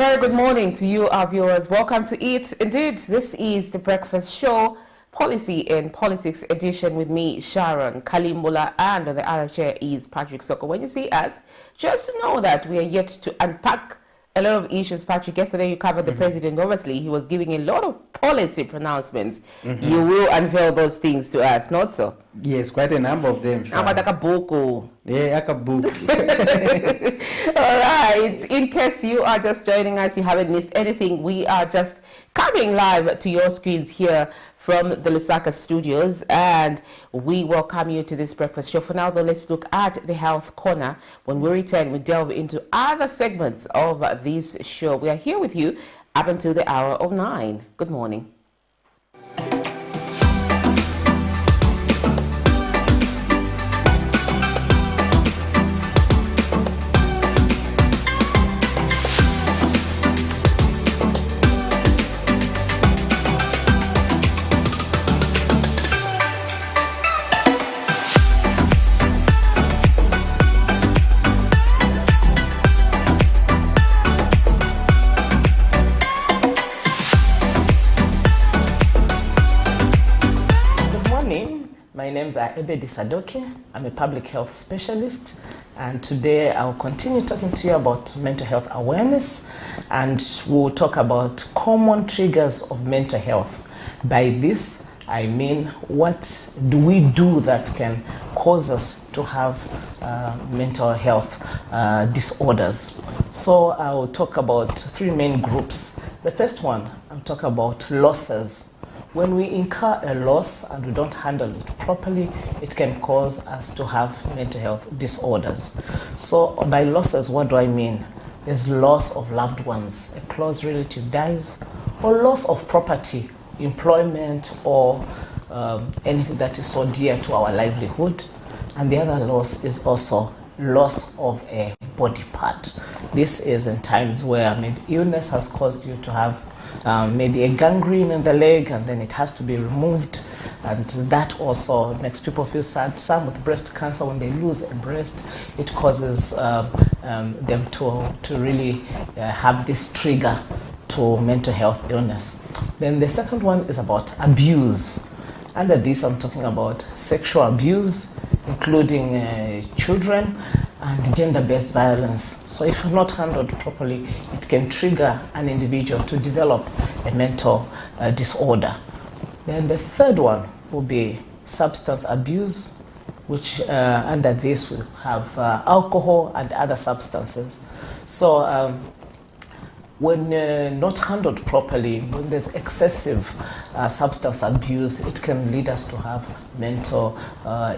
very good morning to you, our viewers. Welcome to Eat. Indeed, this is the breakfast show, Policy and Politics edition with me, Sharon Kalimbula, and the other chair is Patrick. So when you see us, just know that we are yet to unpack a lot of issues. Patrick, yesterday you covered the president. Obviously, he was giving a lot of policy pronouncements. You will unveil those things to us, not so? Yes, quite a number of them. Yeah, akabuku. All right. In case you are just joining us, you haven't missed anything. We are just coming live to your screens here from the Lusaka studios, and we welcome you to this breakfast show. For now, though, let's look at the health corner. When we return, we delve into other segments of this show. We are here with you up until the hour of 9. Good morning. My name is Ebedi Sadoki. I'm a public health specialist, and today I'll continue talking to you about mental health awareness, and we'll talk about common triggers of mental health. By this, I mean, what do we do that can cause us to have mental health disorders? So I'll talk about three main groups. The first one, I'll talk about losses. When we incur a loss and we don't handle it properly, it can cause us to have mental health disorders. So by losses, what do I mean? There's loss of loved ones, a close relative dies, or loss of property, employment, or anything that is so dear to our livelihood. And the other loss is also loss of a body part. This is in times where maybe illness has caused you to have maybe a gangrene in the leg, and then it has to be removed, and that also makes people feel sad. Some with breast cancer, when they lose a breast, it causes them to really have this trigger to mental health illness. Then the second one is about abuse. Under this, I'm talking about sexual abuse, including children, and gender-based violence. So if not handled properly, it can trigger an individual to develop a mental disorder. Then the third one will be substance abuse, which under this we have alcohol and other substances. So when not handled properly, when there's excessive substance abuse, it can lead us to have mental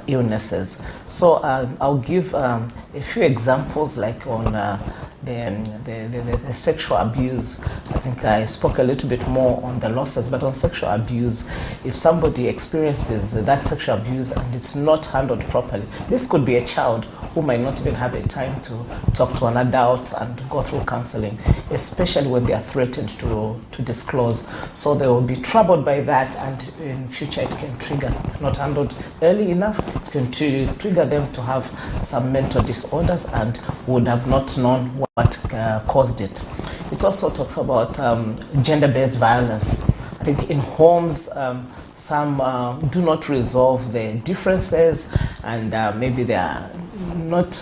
illnesses. So I'll give a few examples, like on the sexual abuse. I think I spoke a little bit more on the losses, but on sexual abuse, if somebody experiences that sexual abuse and it's not handled properly, this could be a child who might not even have a time to talk to an adult and go through counseling, especially when they are threatened to disclose. So they will be troubled by that, and in future it can trigger, if not handled early enough, it can trigger them to have some mental disorders and would have not known what caused it. It also talks about gender-based violence. I think in homes, some do not resolve their differences, and maybe they are not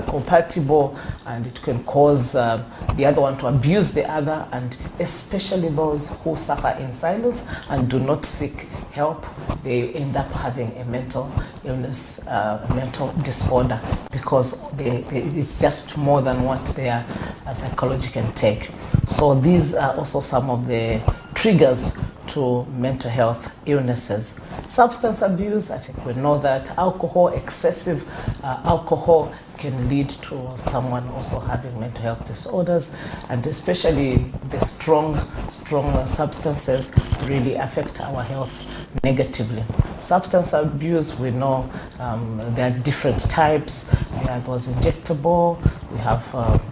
compatible, and it can cause the other one to abuse the other, and especially those who suffer in silence and do not seek help, they end up having a mental illness, mental disorder, because it's just more than what their psychology can take. So these are also some of the triggers to mental health illnesses. Substance abuse, I think we know that alcohol, excessive alcohol can lead to someone also having mental health disorders, and especially the strong substances really affect our health negatively. Substance abuse, we know there are different types. We have those injectable, we have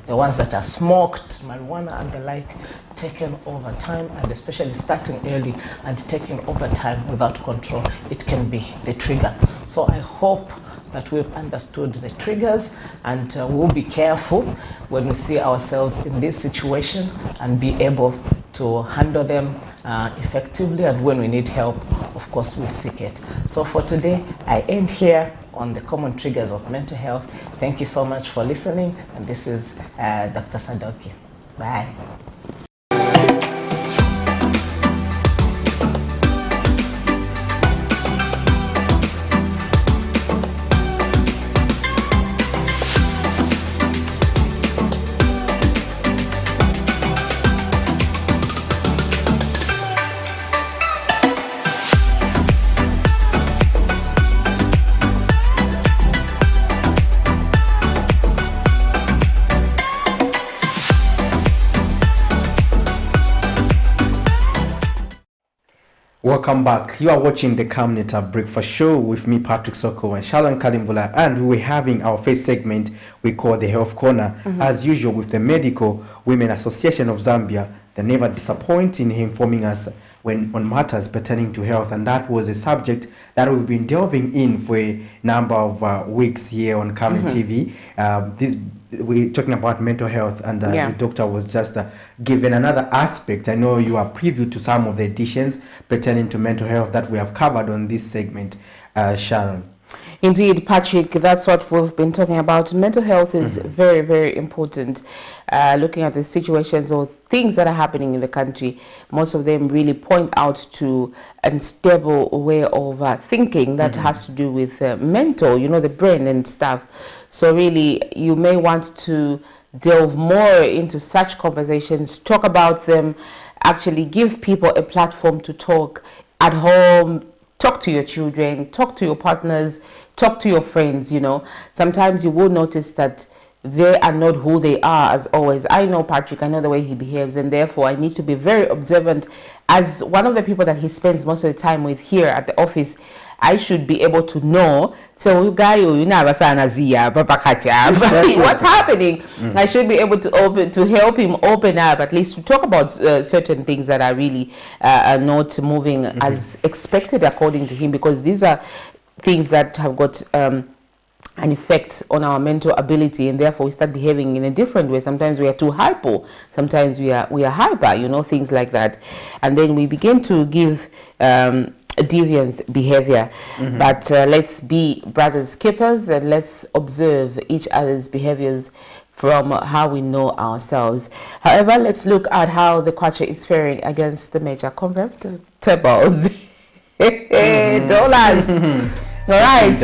the ones that are smoked, marijuana and the like, taken over time, and especially starting early and taken over time without control, it can be the trigger. So I hope that we've understood the triggers, and we'll be careful when we see ourselves in this situation and be able to handle them effectively, and when we need help, of course, we seek it. So for today, I end here on the common triggers of mental health. Thank you so much for listening, and this is Dr. Sadoki. Bye. Welcome back. You are watching the Camnet Breakfast Show with me, Patrick Soko, and Shalon Kalimbula, and we're having our first segment we call the Health Corner, as usual with the Medical Women Association of Zambia. They never disappoint in informing us on matters pertaining to health, and that was a subject that we've been delving in for a number of weeks here on Camnet TV. We're talking about mental health, and the doctor was just given another aspect. I know you are privy to some of the additions pertaining to mental health that we have covered on this segment, Sharon. Indeed, Patrick, that's what we've been talking about. Mental health is very, very important. Looking at the situations or things that are happening in the country, most of them really point out to a unstable way of thinking that has to do with mental, the brain and stuff. So really, you may want to delve more into such conversations, talk about them, actually give people a platform to talk at home. Talk to your children, talk to your partners, talk to your friends, Sometimes you will notice that they are not who they are as always. I know Patrick, I know the way he behaves, and therefore I need to be very observant. As one of the people that he spends most of the time with here at the office, I should be able to know, so guy, what's happening? I should be able to help him open up, at least to talk about certain things that are really not moving as expected according to him, because these are things that have got an effect on our mental ability, and therefore we start behaving in a different way. Sometimes we are too hypo, sometimes we are hyper, things like that, and then we begin to give deviant behavior. But let's be brothers keepers, and let's observe each other's behaviors from how we know ourselves. However, let's look at how the kwacha is faring against the major convertibles. Dollars. All right.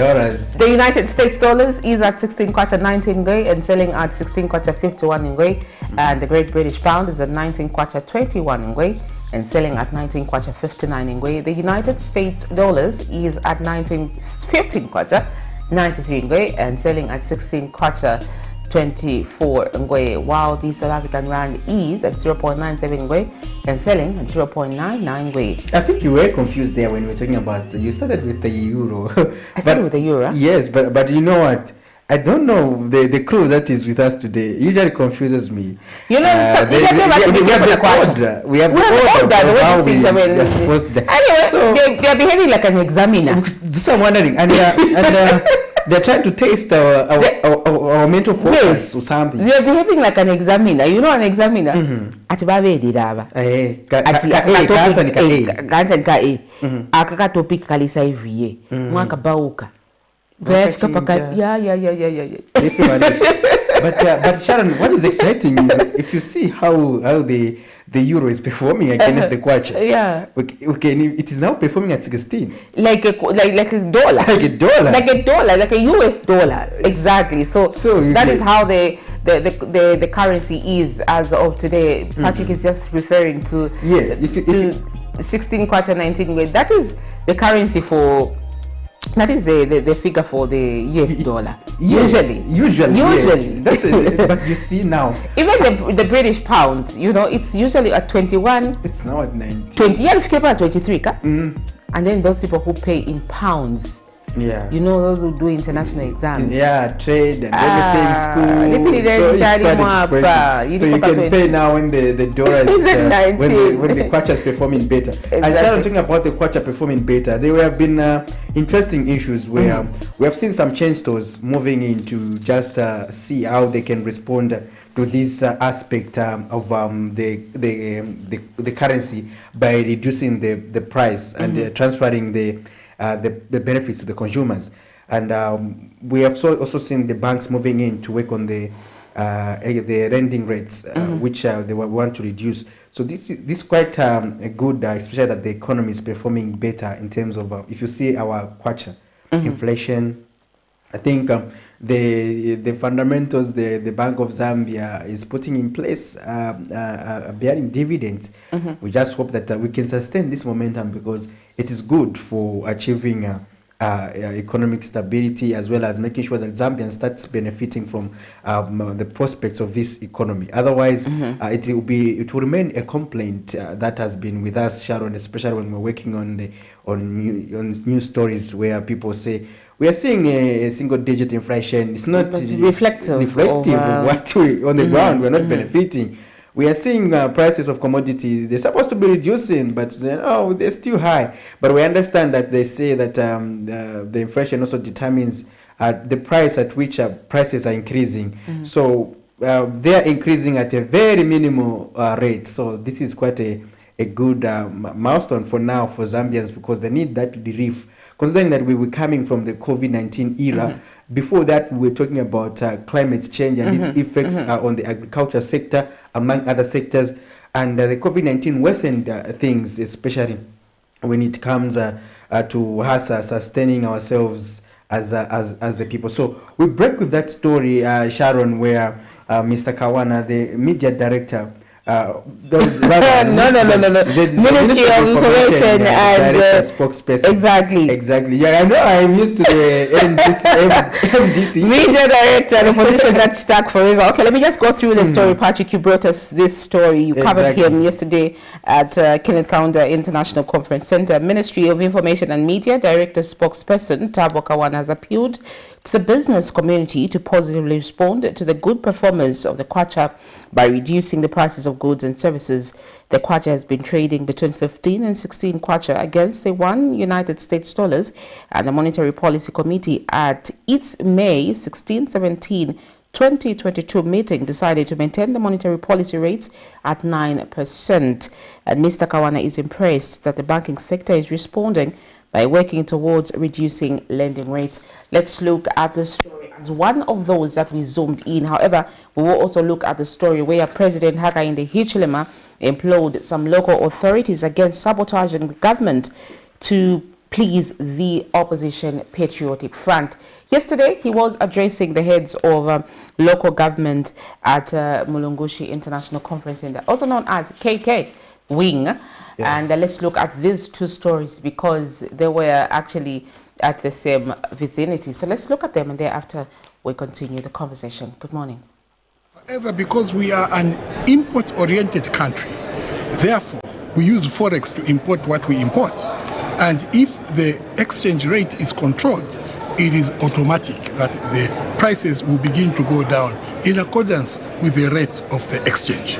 The United States dollars is at 16 kwacha 19 ngwe and selling at 16 kwacha 51 ngwe, and the Great British Pound is at 19 kwacha 21 ngwe and selling at 19 kwacha 59 ngwe. The United States dollars is at 15 kwacha 93 ngwe and selling at 16 kwacha 24 ngwe, while the South African rand is at 0.97 ngwe and selling at 0.99 ngwe. I think you were confused there when we were talking about, you started with the euro. I started with the euro? Yes, but you know what? I don't know, the crew that is with us today usually confuses me. We have the order. Anyway, so they are behaving like an examiner. So I'm wondering, and they're trying to taste our mental focus or something. They are behaving like an examiner. You know an examiner? Akaka topic kalisa hivi mwaka bauka. But Sharon, what is exciting is if you see how the euro is performing against the kwacha. Okay, it is now performing at 16. Like a dollar. Like a US dollar. Exactly. So that is how the currency is as of today. Patrick is just referring to 16 kwacha 19. That is the currency for. That is the figure for the US dollar. Usually. Yes. That's it. But you see now, even the British pound, it's usually at 21. It's now at 19. 20. Yeah, if you at 23, and then those people who pay in pounds, Yeah. You know, those who do international exams. Yeah, trade and everything, school. So it's quite expressive. So you can pay now when the dollar is when the kwacha is performing better. Exactly. And talking about the kwacha performing better, there have been interesting issues where we have seen some chain stores moving in to just see how they can respond to this aspect of the currency by reducing the price and transferring the benefits to the consumers. And we have also seen the banks moving in to work on the lending rates, which they want to reduce. So this is quite good, especially that the economy is performing better in terms of, if you see our kwacha, inflation. I think the fundamentals the Bank of Zambia is putting in place bearing dividends. We just hope that we can sustain this momentum, because it is good for achieving economic stability, as well as making sure that Zambians starts benefiting from the prospects of this economy. Otherwise, it will remain a complaint that has been with us, Sharon, especially when we're working on news stories where people say we are seeing a single-digit inflation. It's not reflective of what we on the ground. We're not benefiting. We are seeing prices of commodities. They're supposed to be reducing, but they're still high. But we understand that they say that the inflation also determines the price at which prices are increasing. So they are increasing at a very minimal rate. So this is quite a good milestone for now for Zambians, because they need that relief. Considering that we were coming from the COVID-19 era, before that we were talking about climate change and its effects on the agriculture sector, among other sectors, and the COVID-19 worsened things, especially when it comes to us sustaining ourselves as the people. So we break with that story, Sharon, where Mr. Kawana, the media director, no. Ministry of Information and spokesperson. Exactly. Yeah, I know. I'm used to the MDC. Media director, the position that's stuck forever. Okay, let me just go through the story. Patrick, you brought us this story. You covered him yesterday at Kenneth Kaunda International Conference Center. Ministry of Information and Media Director spokesperson Thabo Kawana has appealed to the business community to positively respond to the good performance of the kwacha by reducing the prices of goods and services. The kwacha has been trading between 15 and 16 kwacha against the $1 and the Monetary Policy Committee at its May 16-17 2022 meeting decided to maintain the monetary policy rates at 9%. And Mr. Kawana is impressed that the banking sector is responding by working towards reducing lending rates. Let's look at the story as one of those that we zoomed in. However, we will also look at the story where President Hakainde Hichilema implored some local authorities against sabotaging the government to please the opposition Patriotic Front. Yesterday, he was addressing the heads of local government at Mulungushi International Conference Center, also known as KK Wing. Yes. And let's look at these two stories because they were actually at the same vicinity. So let's look at them, and thereafter we continue the conversation. Good morning. However, because we are an import-oriented country, therefore we use Forex to import what we import. And if the exchange rate is controlled, it is automatic that the prices will begin to go down in accordance with the rate of the exchange.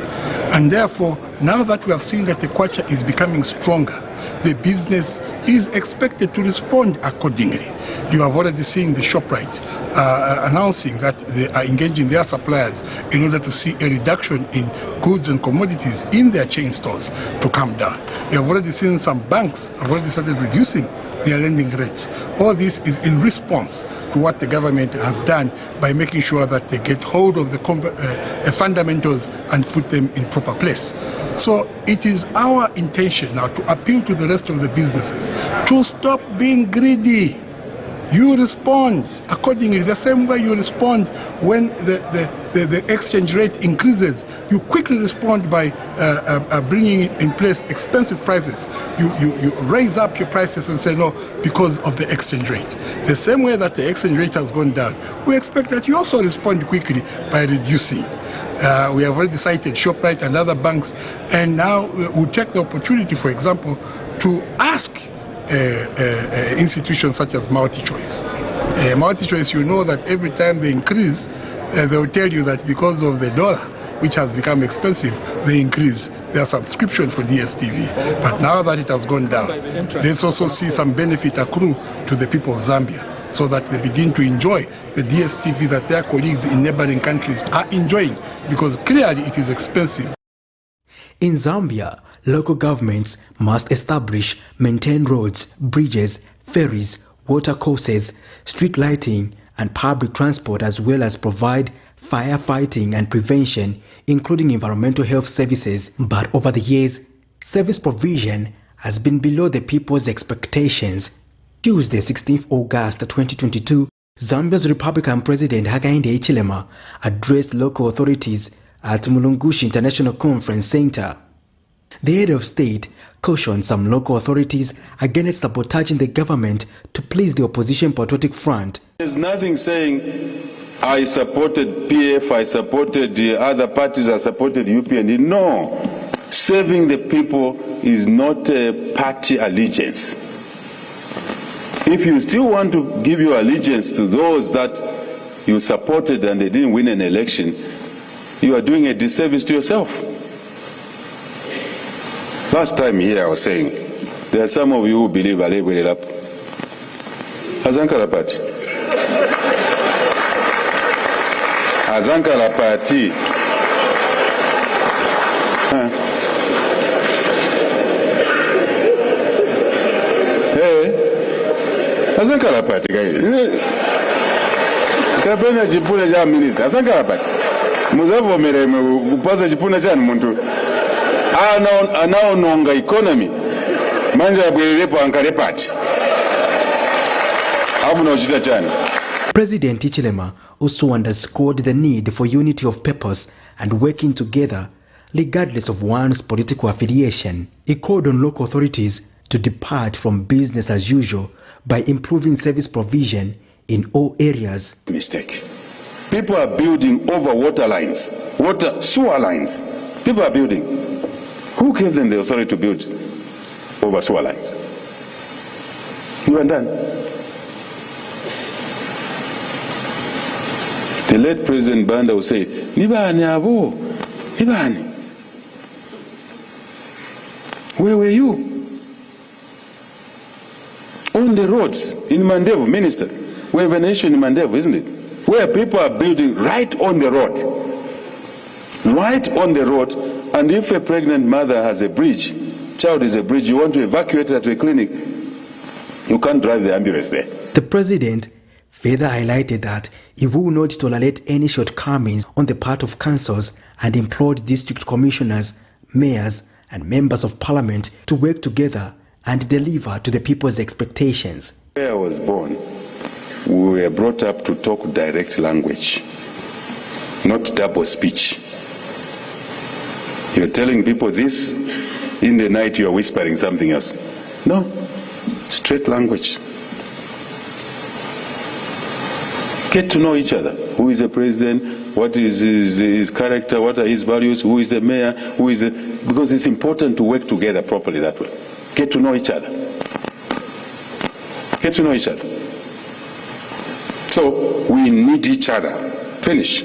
And therefore, now that we have seen that the kwacha is becoming stronger, the business is expected to respond accordingly. You have already seen the ShopRite announcing that they are engaging their suppliers in order to see a reduction in goods and commodities in their chain stores to come down. You have already seen some banks have already started reducing their lending rates. All this is in response to what the government has done by making sure that they get hold of the fundamentals and put them in proper place. So it is our intention now to appeal to the rest of the businesses to stop being greedy. You respond accordingly, the same way you respond when the exchange rate increases. You quickly respond by bringing in place expensive prices. You raise up your prices and say no because of the exchange rate. The same way that the exchange rate has gone down, we expect that you also respond quickly by reducing. We have already cited ShopRite and other banks, and now we'll take the opportunity, for example, to ask institutions such as multi-choice. Multi-choice, you know that every time they increase, they will tell you that because of the dollar, which has become expensive, they increase their subscription for DSTV. But now that it has gone down, let's also see some benefit accrue to the people of Zambia so that they begin to enjoy the DSTV that their colleagues in neighboring countries are enjoying, because clearly it is expensive. In Zambia, local governments must establish, maintain roads, bridges, ferries, water courses, street lighting, and public transport, as well as provide firefighting and prevention, including environmental health services. But over the years, service provision has been below the people's expectations. Tuesday, 16th August 2022, Zambia's Republican President Hakainde Hichilema addressed local authorities at Mulungushi International Conference Center. The head of state cautioned some local authorities against sabotaging the government to please the opposition Patriotic Front. There's nothing saying I supported PF, I supported the other parties, I supported UPND. No, serving the people is not a party allegiance. If you still want to give your allegiance to those that you supported and they didn't win an election, you are doing a disservice to yourself. Last time here I was saying, there are some of you who believe Ale will it up. Azankara Party. Azankara Party. Hey, Azankara Party. Kapena chipuna cha minister. Azankara Party. Muzavo mere upasa chipuna cha muntu. Anaononga economy. Manja bwelepo ankare party. President Hichilema also underscored the need for unity of purpose and working together regardless of one's political affiliation. He called on local authorities to depart from business as usual by improving service provision in all areas. Mistake. People are building over water lines, sewer lines. People are building. Who gave them the authority to build over sewer lines? You are done. The late President Banda will say, Nibani abo, Nibani. Where were you? On the roads in Mandevo, Minister. We have a nation in Mandevo, isn't it? Where people are building right on the road. Right on the road. And if a pregnant mother has a bridge, child is a bridge, you want to evacuate her to a clinic, you can't drive the ambulance there. The president further highlighted that he will not tolerate any shortcomings on the part of councils and implored district commissioners, mayors, and members of parliament to work together and deliver to the people's expectations. Where I was born, we were brought up to talk direct language, not double speech. You're telling people this, in the night you're whispering something else. No, straight language. Get to know each other. Who is the president? What is his character? What are his values? Who is the mayor? Who is the... Because it's important to work together properly that way. Get to know each other. Get to know each other. So we need each other. Finish.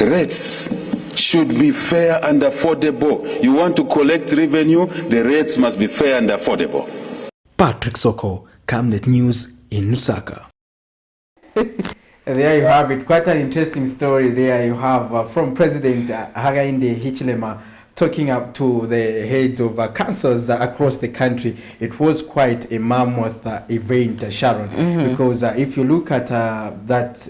Rates should be fair and affordable. You want to collect revenue, the rates must be fair and affordable. Patrick Soko, Camnet News in Lusaka. There you have it. Quite an interesting story there you have from President Hakainde Hichilema talking up to the heads of councils across the country. It was quite a mammoth event, Sharon, because if you look at that,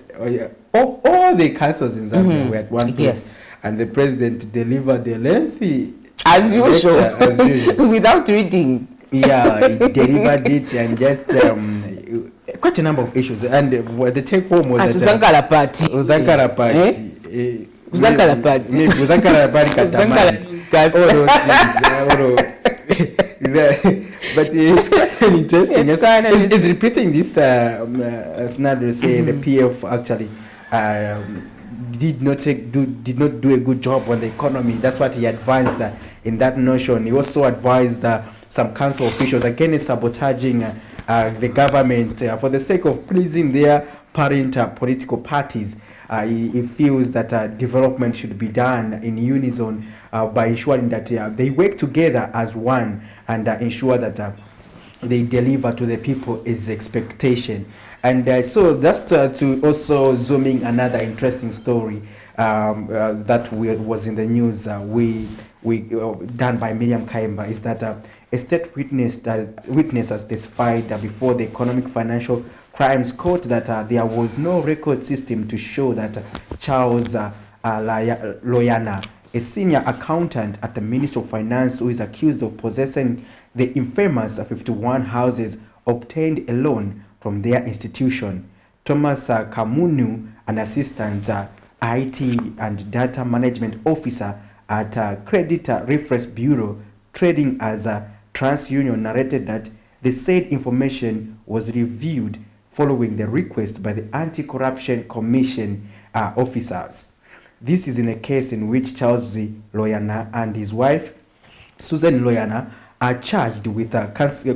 all the councils in Zambia were at one place, and the president delivered a lengthy as usual, lecture, without reading. Yeah, he delivered it and just quite a number of issues. And the take home was that Uzankara Party. Uzankara Party. Uzankara Party. Maybe Uzankara Party Katamani. All those things. But it's quite an interesting. It's repeating this scenario. Say the PF actually did not do a good job on the economy. That's what he advised in that notion. He also advised some council officials again is sabotaging the government for the sake of pleasing their parent political parties. He feels that development should be done in unison by ensuring that they work together as one and ensure that they deliver to the people his expectation. And so that's to also zooming another interesting story that was in the news done by Miriam Kaimba, is that a state witness has testified before the Economic Financial Crimes Court that there was no record system to show that Charles Loyana, a senior accountant at the Ministry of Finance who is accused of possessing the infamous 51 houses, obtained a loan from their institution. Thomas Kamunu, an assistant IT and data management officer at Credit Refresh Bureau trading as a TransUnion, narrated that the said information was reviewed following the request by the Anti-Corruption Commission officers. This is in a case in which Charles Loyana and his wife, Susan Loyana, are charged with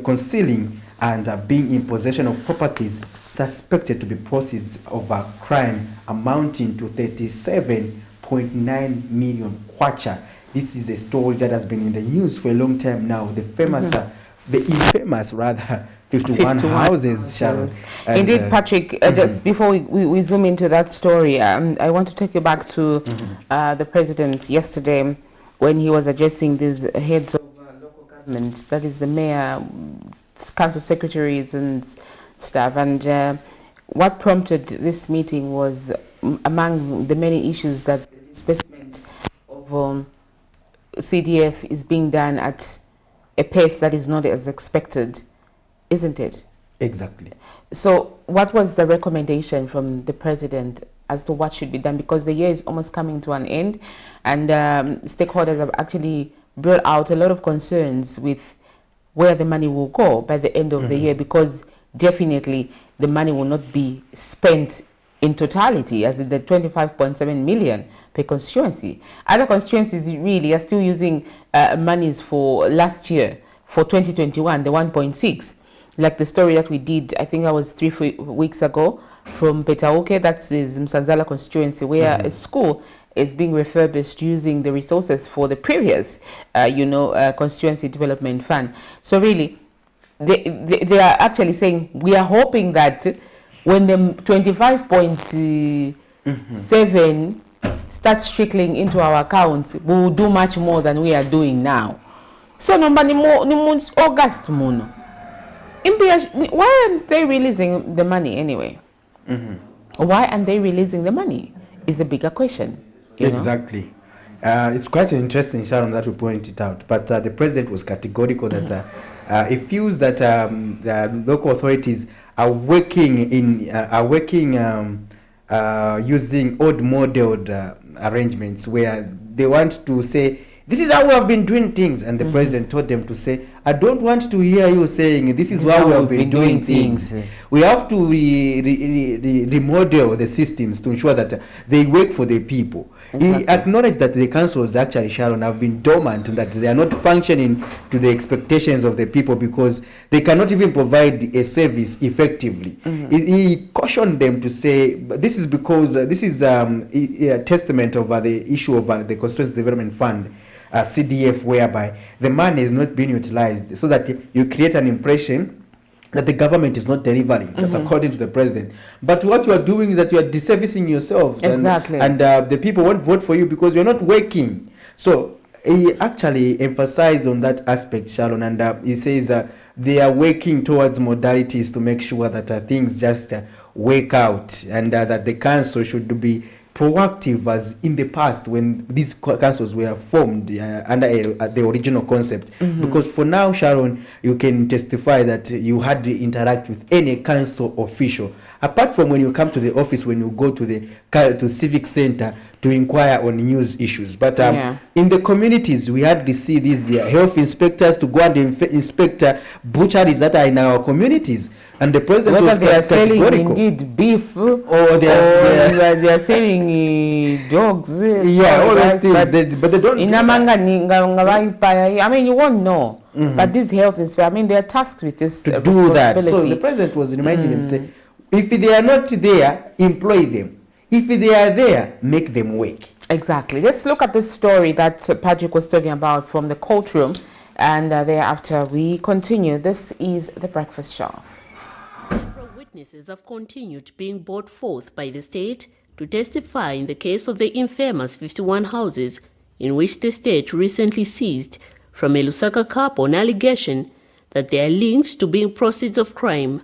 concealing and being in possession of properties suspected to be proceeds of a crime amounting to 37.9 million kwacha. This is a story that has been in the news for a long time now. The famous, the infamous rather, 51 houses, Sharon. Indeed, Patrick, just before we zoom into that story, I want to take you back to the president yesterday when he was addressing these heads of local government, that is the mayor, council secretaries and staff. And what prompted this meeting was, among the many issues, that the disbursement of CDF is being done at a pace that is not as expected, isn't it? Exactly. So what was the recommendation from the president as to what should be done? Because the year is almost coming to an end, and stakeholders have actually brought out a lot of concerns with where the money will go by the end of the year, because definitely the money will not be spent in totality, as in the 25.7 million per constituency. Other constituencies really are still using monies for last year, for 2021, the 1.6. Like the story that we did, I think that was 3 weeks ago, from Petauke, that's his Msanzala constituency, where a school is being refurbished using the resources for the previous, constituency development fund. So really, they are actually saying, we are hoping that when the 25.7 starts trickling into our accounts, we will do much more than we are doing now. So nobody more August mono. Why aren't they releasing the money anyway? Why aren't they releasing the money is the bigger question. Exactly. It's quite interesting, Sharon, that you pointed out. But the president was categorical that he feels that the local authorities are working using old modeled arrangements where they want to say, this is how we have been doing things, and the president told them to say, I don't want to hear you saying this is how we have been doing things. We have to remodel the systems to ensure that they work for the people. Exactly. He acknowledged that the councils actually, Sharon, have been dormant, that they are not functioning to the expectations of the people because they cannot even provide a service effectively. He cautioned them to say, this is because this is a testament of the issue of the Constituency Development Fund, CDF, whereby the money is not being utilized, so that you create an impression that the government is not delivering. That's according to the president. But what you are doing is that you are disservicing yourselves. Exactly. And the people won't vote for you because you're not working. So he actually emphasized on that aspect, Sharon, and he says they are working towards modalities to make sure that things just work out, and that the council should be proactive as in the past when these councils were formed under the original concept. Because for now, Sharon, you can testify that you had to interact with any council official, apart from when you come to the office, when you go to the civic center to inquire on news issues. But in the communities, we had to see these health inspectors to go and inspect butcheries that are in our communities. And the president was categorical. Indeed beef, or they are selling dogs. Yeah, all those things. But they don't. I mean, you won't know. But this health inspector, I mean, they are tasked with this to do that. So the president was reminding them, say, if they are not there, employ them. If they are there, make them work. Exactly. Let's look at this story that Patrick was talking about from the courtroom, and thereafter we continue. This is The Breakfast Show. Several witnesses have continued being brought forth by the state to testify in the case of the infamous 51 houses in which the state recently seized from a Lusaka couple on allegation that they are linked to being proceeds of crime.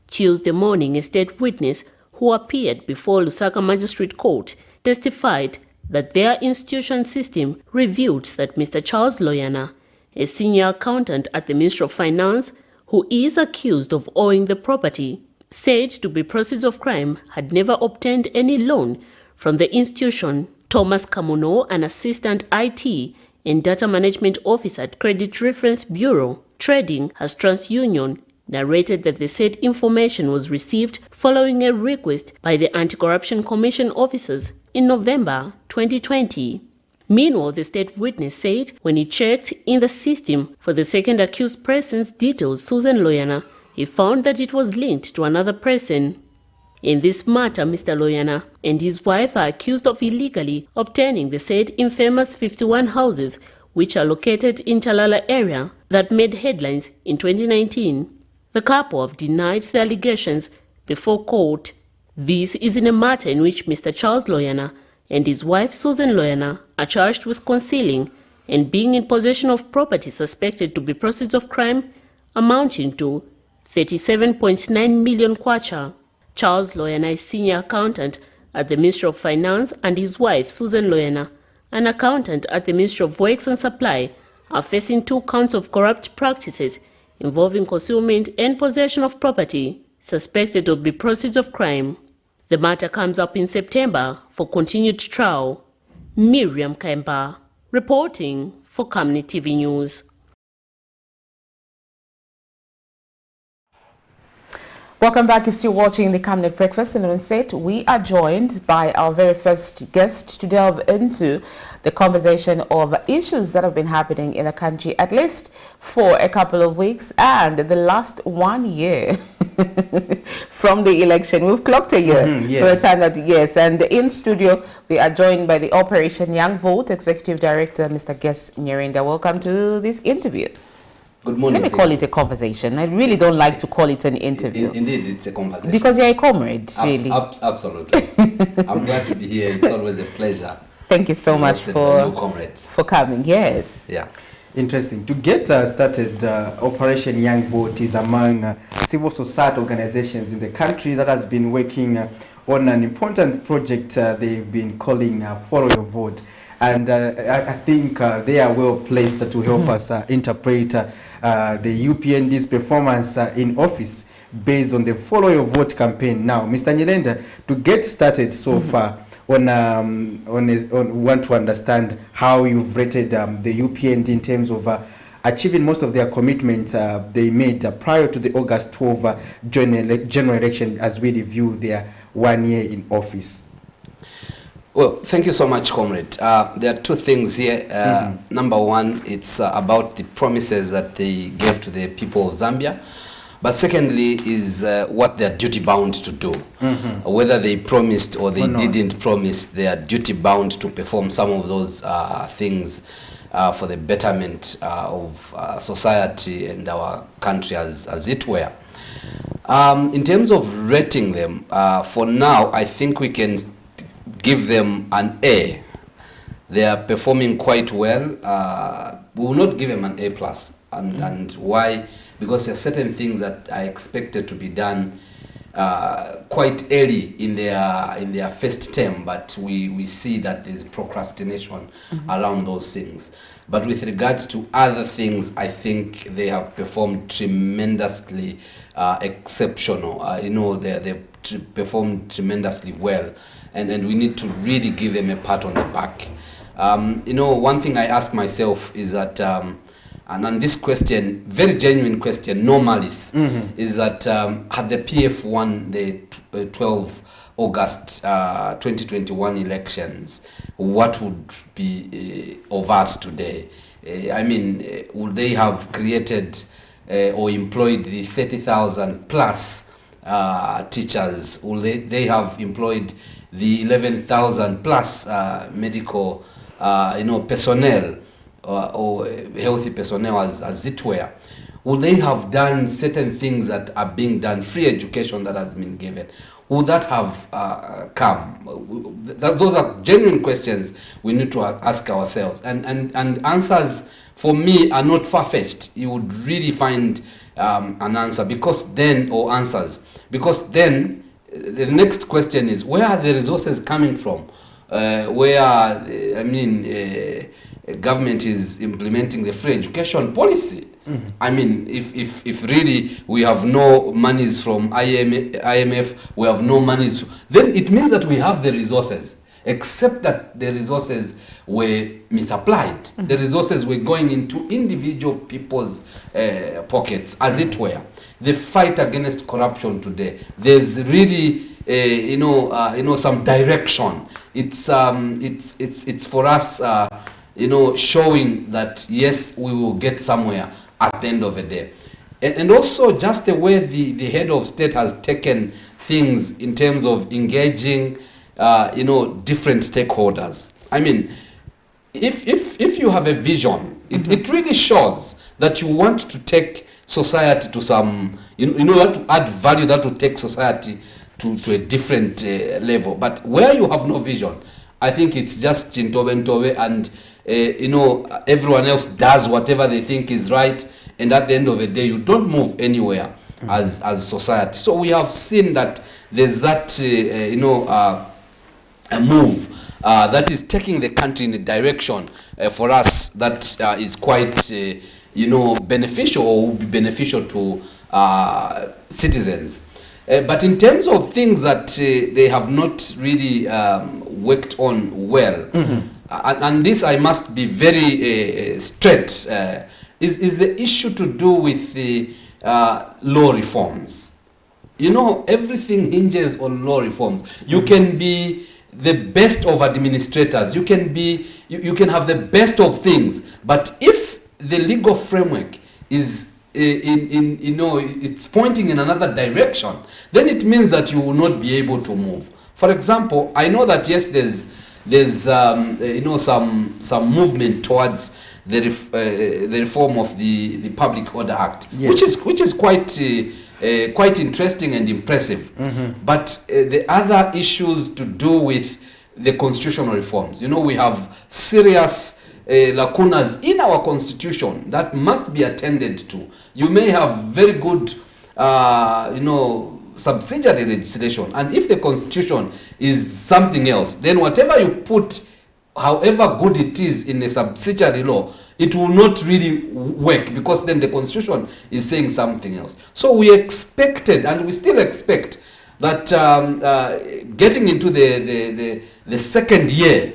Tuesday morning, a state witness who appeared before Lusaka Magistrate Court testified that their institution system revealed that Mr. Charles Loyana, a senior accountant at the Ministry of Finance, who is accused of owing the property, said to be proceeds of crime, had never obtained any loan from the institution. Thomas Kamuno, an assistant IT and data management officer at Credit Reference Bureau Trading as TransUnion, narrated that the said information was received following a request by the Anti-Corruption Commission officers in November 2020. Meanwhile, the state witness said when he checked in the system for the second accused person's details, Susan Loyana, he found that it was linked to another person. In this matter, Mr. Loyana and his wife are accused of illegally obtaining the said infamous 51 houses which are located in Talala area that made headlines in 2019. The couple have denied the allegations before court. This is in a matter in which Mr. Charles Loyana and his wife Susan Loyana are charged with concealing and being in possession of property suspected to be proceeds of crime amounting to 37.9 million kwacha. Charles Loyana is senior accountant at the Ministry of Finance, and his wife Susan Loyana, an accountant at the Ministry of Works and Supply, are facing 2 counts of corrupt practices involving concealment and possession of property suspected to be proceeds of crime. The matter comes up in September for continued trial. Miriam Kemba, reporting for Camnet TV News. Welcome back. You're still watching the Camnet Breakfast, and on set we are joined by our very first guest to delve into the conversation of issues that have been happening in the country at least for a couple of weeks and the last 1 year from the election. We've clocked a year. Yes. For a time that, yes. And in studio we are joined by the Operation Young Vote Executive Director, Mr. NYIRENDA. Welcome to this interview. Good morning. Let me call it a conversation. I really don't like to call it an interview. Indeed, it's a conversation. Because you're a comrade, really. Absolutely. I'm glad to be here. It's always a pleasure. Thank you so much for coming. Yes. Yeah. Interesting. To get started, Operation Young Vote is among civil society organizations in the country that has been working on an important project they've been calling Follow Your Vote. And I think they are well placed to help us interpret the UPND'S performance in office based on the Follow Your Vote campaign. Now, Mr. NYIRENDA, to get started so far, want to understand how you've rated the UPND in terms of achieving most of their commitments they made prior to the August 12 general election as we review their 1 year in office. Well, thank you so much, comrade. There are 2 things here. Number one, it's about the promises that they gave to the people of Zambia. But secondly is what they're duty bound to do. Whether they promised or they didn't promise, they are duty bound to perform some of those things for the betterment of society and our country as it were. In terms of rating them, for now, I think we can give them an A. They are performing quite well. We will not give them an A+. And why? Because there are certain things that are expected to be done quite early in their first term, but we see that there's procrastination around those things. But with regards to other things, I think they have performed tremendously exceptional. They performed tremendously well, and we need to really give them a pat on the back. One thing I ask myself is that And on this question, very genuine question, no malice, is that had the PF won the 12 August 2021 elections, what would be of us today? I mean, would they have created or employed the 30,000 plus teachers? Will they have employed the 11,000 plus medical personnel or healthy personnel as it were? Will they have done certain things that are being done, free education that has been given? Would that have come? Those are genuine questions we need to ask ourselves. And answers, for me, are not far-fetched. You would really find an answer, because then, or answers, because then the next question is, where are the resources coming from? Government is implementing the free education policy. I mean, if really we have no monies from IMF, we have no monies, then it means that we have the resources, except that the resources were misapplied. The resources were going into individual people's pockets, as it were. The fight against corruption today, there's really some direction. It's for us showing that yes, we will get somewhere at the end of the day. And also just the way the head of state has taken things in terms of engaging different stakeholders. I mean, if you have a vision, it really shows that you want to take society to some, to add value that will take society to a different level. But where you have no vision, I think it's just Chintobe and everyone else does whatever they think is right, and at the end of the day, you don't move anywhere as society. So we have seen that there's that a move that is taking the country in a direction for us that is quite beneficial, or will be beneficial to citizens. But in terms of things that they have not really worked on well, and this I must be very straight, is the issue to do with the law reforms. Everything hinges on law reforms. You can be the best of administrators, you can have the best of things, but if the legal framework is it's pointing in another direction, then it means that you will not be able to move. For example, I know that yes, there's some movement towards the reform of the Public Order Act, yes, which is quite interesting and impressive. But the other issues to do with the constitutional reforms, we have serious lacunas in our constitution that must be attended to. You may have very good subsidiary legislation, and if the constitution is something else, then whatever you put, however good it is in a subsidiary law, it will not really work, because then the constitution is saying something else. So we expected, and we still expect, that getting into the second year,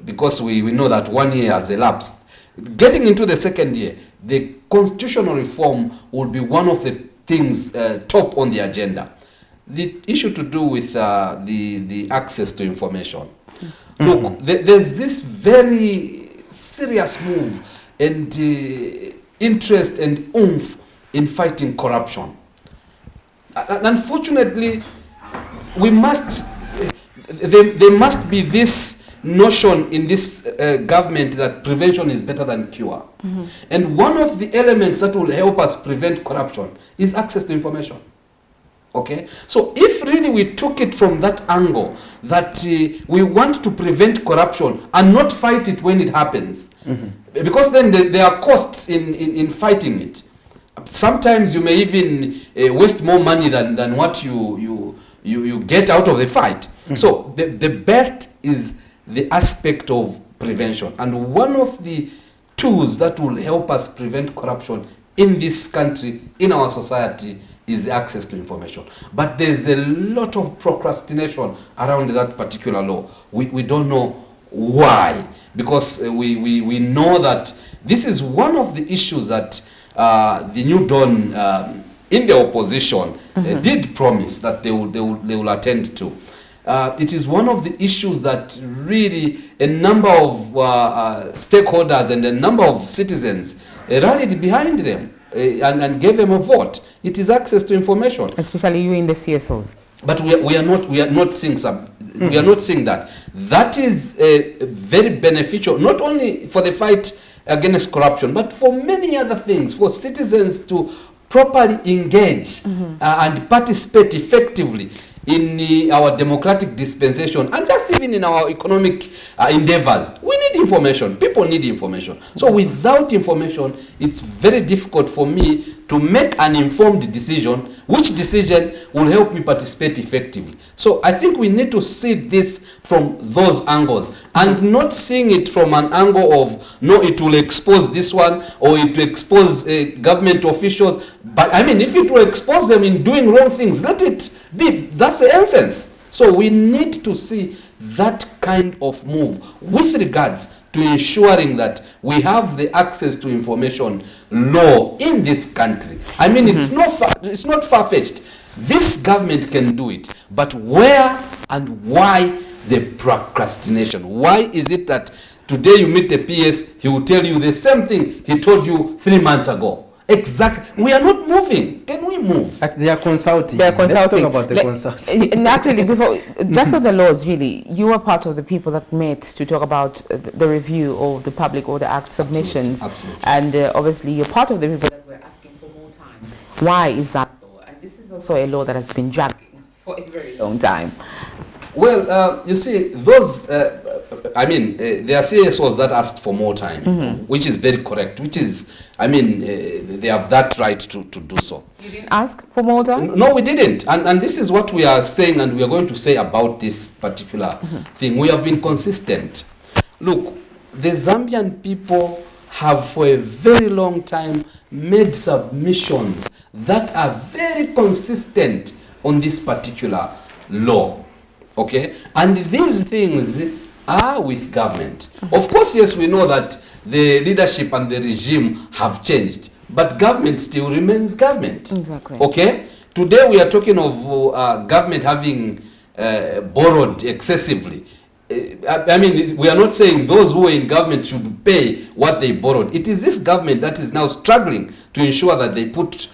because we know that 1 year has elapsed, getting into the second year, the constitutional reform will be one of the things top on the agenda. The issue to do with the access to information. Look, there's this very serious move and interest and oomph in fighting corruption. And unfortunately, there must be this notion in this government that prevention is better than cure. And one of the elements that will help us prevent corruption is access to information. Okay? So if really we took it from that angle, that we want to prevent corruption and not fight it when it happens, because then there are costs in fighting it. Sometimes you may even waste more money than what you get out of the fight. So the best is the aspect of prevention. And one of the tools that will help us prevent corruption in this country, in our society, is the access to information. But there's a lot of procrastination around that particular law. We don't know why. because we know that this is one of the issues that the New Dawn in the opposition did promise that they will attend to. It is one of the issues that really a number of stakeholders and a number of citizens rallied behind them and gave them a vote. It is access to information, especially you in the CSOs. But we are not seeing we are not seeing that. That is very beneficial, not only for the fight against corruption, but for many other things, for citizens to properly engage and participate effectively in our democratic dispensation and just even in our economic endeavors. We need information. People need information. So without information, it's very difficult for me to make an informed decision, which decision will help me participate effectively. So I think we need to see this from those angles and not seeing it from an angle of, no, it will expose this one or it will expose government officials. But I mean, if it will expose them in doing wrong things, let it be. That's the essence. So we need to see that kind of move with regards to ensuring that we have the access to information law in this country. I mean, it's not far-fetched. This government can do it, but where and why the procrastination? Why is it that today you meet the PS, he will tell you the same thing he told you 3 months ago? Exactly. We are not moving. Can we move? They are consulting. They are consulting. Let's talk about the consulting. And actually, before, just on the laws, really, you were part of the people that met to talk about the review of the Public Order Act submissions. Absolutely. And obviously, you're part of the people that were asking for more time. Why is that so? And this is also a law that has been dragging for a very long time. Well, you see, those, I mean, there are CSOs that asked for more time, which is very correct, which is, I mean, they have that right to do so. You didn't ask for more time? No, we didn't. And this is what we are saying and we are going to say about this particular thing. We have been consistent. Look, the Zambian people have for a very long time made submissions that are very consistent on this particular law. Okay, and these things are with government. Of course, yes, we know that the leadership and the regime have changed, but government still remains government. Exactly. Okay, today we are talking of government having borrowed excessively. I mean, we are not saying those who are in government should pay what they borrowed. It is this government that is now struggling to ensure that they put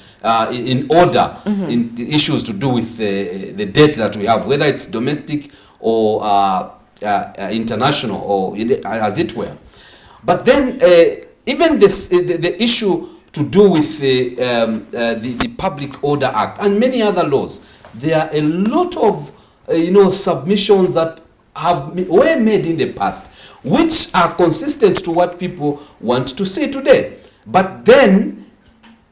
in order in the issues to do with the debt that we have, whether it's domestic or international or as it were. But then even this, the issue to do with the Public Order Act and many other laws, there are a lot of submissions that were made in the past, which are consistent to what people want to see today. But then,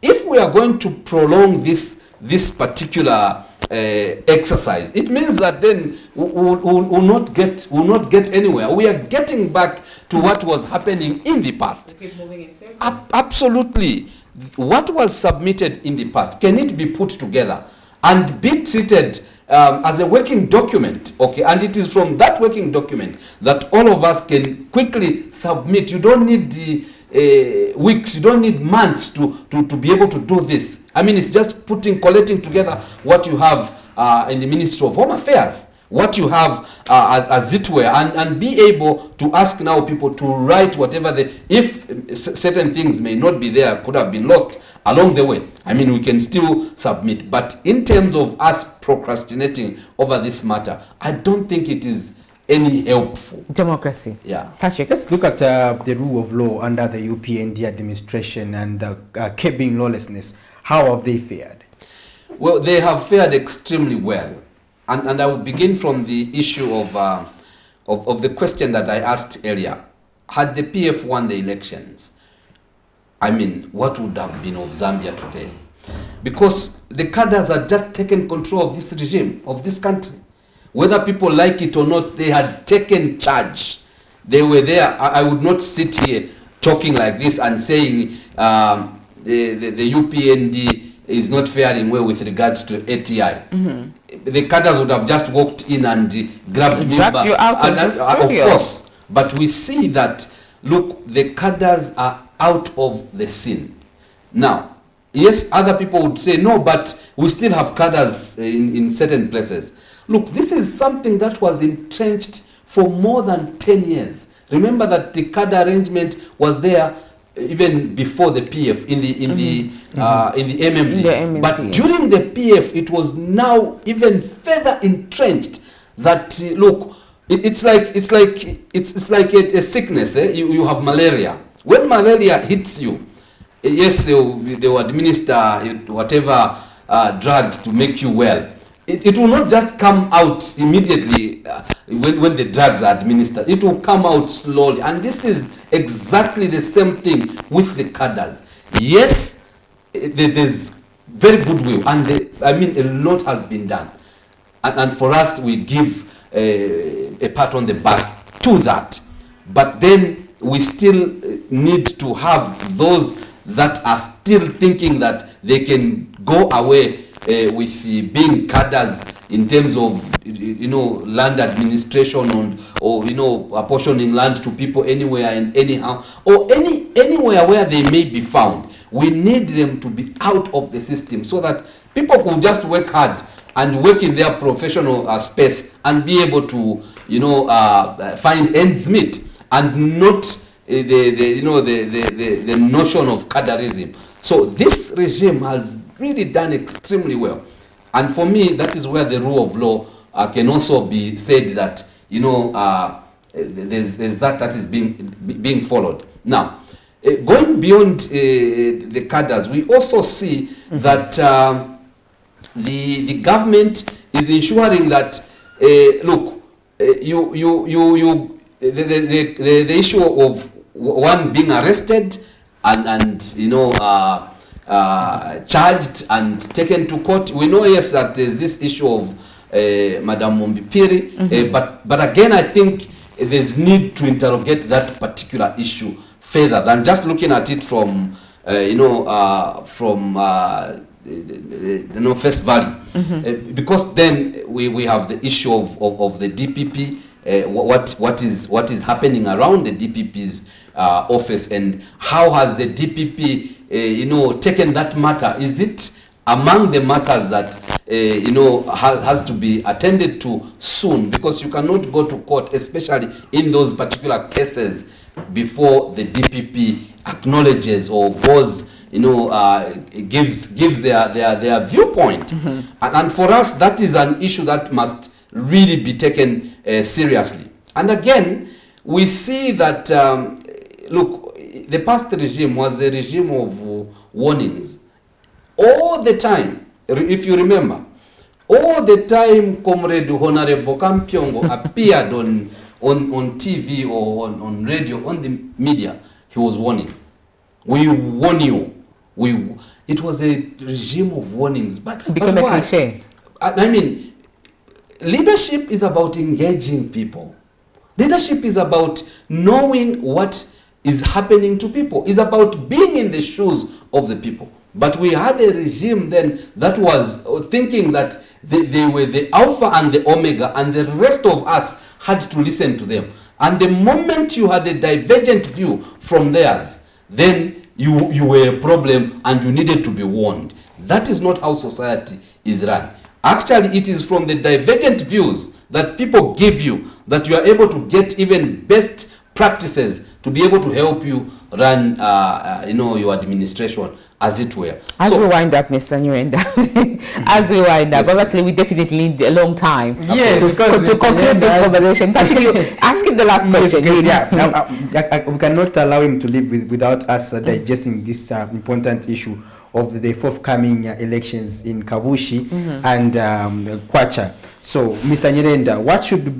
if we are going to prolong this particular exercise, it means that then we'll not get anywhere. We are getting back to what was happening in the past. Keep moving in circles. Absolutely. What was submitted in the past, can it be put together and be treated as a working document? Okay, and it is from that working document that all of us can quickly submit. You don't need weeks, you don't need months to be able to do this. I mean, it's just collating together what you have in the Ministry of Home Affairs, what you have as it were, and be able to ask now people to write whatever if certain things may not be there, could have been lost along the way. I mean, we can still submit. But in terms of us procrastinating over this matter, I don't think it is any helpful. Democracy. Yeah. Patrick. Let's look at the rule of law under the UPND administration and curbing lawlessness. How have they fared? Well, they have fared extremely well. And I will begin from the issue of the question that I asked earlier. Had the PF won the elections, I mean, what would have been of Zambia today? Because the cadres had just taken control of this regime, of this country. Whether people like it or not, they had taken charge. They were there. I would not sit here talking like this and saying the UPND is not faring well with regards to ATI. The cadres would have just walked in and grabbed me back. You out of the studio. But we see that, look, the cadres are out of the scene. Now, yes, other people would say, no, but we still have cadres in certain places. Look, this is something that was entrenched for more than 10 years. Remember that the cadre arrangement was there even before the PF in the MMD. But during the PF, it was now even further entrenched that look, it's like a sickness. You have malaria. When malaria hits you, yes, they will administer whatever drugs to make you well. It will not just come out immediately when the drugs are administered. It will come out slowly. And this is exactly the same thing with the cadres. Yes, there's very good will. And a lot has been done. And for us, we give a pat on the back to that. But then we still need to have those that are still thinking that they can go away with being cadres in terms of land administration or apportioning land to people anywhere and anyhow or anywhere where they may be found. We need them to be out of the system so that people will just work hard and work in their professional space and be able to find ends meet and not the notion of cadreism. So this regime has really done extremely well, and for me that is where the rule of law can also be said that there's that is being followed. Now, going beyond the cadres, we also see that the government is ensuring that look, the issue of one being arrested and charged and taken to court. We know, yes, that there's this issue of Madam Mombipiri, but again, I think there's need to interrogate that particular issue further than just looking at it from face value, because then we have the issue of the DPP. What is happening around the DPP's office, and how has the DPP taken that matter? Is it among the matters that has to be attended to soon, because you cannot go to court, especially in those particular cases, before the DPP acknowledges or goes gives their viewpoint. And for us, that is an issue that must really be taken seriously. And again, we see that look, the past regime was a regime of warnings all the time. If you remember, all the time Comrade Honorable Kampyongo appeared on TV or on radio, on the media, he was warning. We warn you. It was a regime of warnings. But why? I mean, leadership is about engaging people. Leadership is about knowing what is happening to people. It's about being in the shoes of the people. But we had a regime then that was thinking that they were the alpha and the omega, and the rest of us had to listen to them. And the moment you had a divergent view from theirs, then you were a problem and you needed to be warned. That is not how society is run. Actually, it is from the divergent views that people give you that you are able to get even best practices to be able to help you run your administration, as it were. As we wind up, Mr. NYIRENDA, as we wind up, obviously we definitely need a long time to conclude this conversation. Particularly, ask him the last question. We cannot allow him to live without us digesting this important issue of the forthcoming elections in Kabushi and Kwacha. So, Mr. NYIRENDA, what should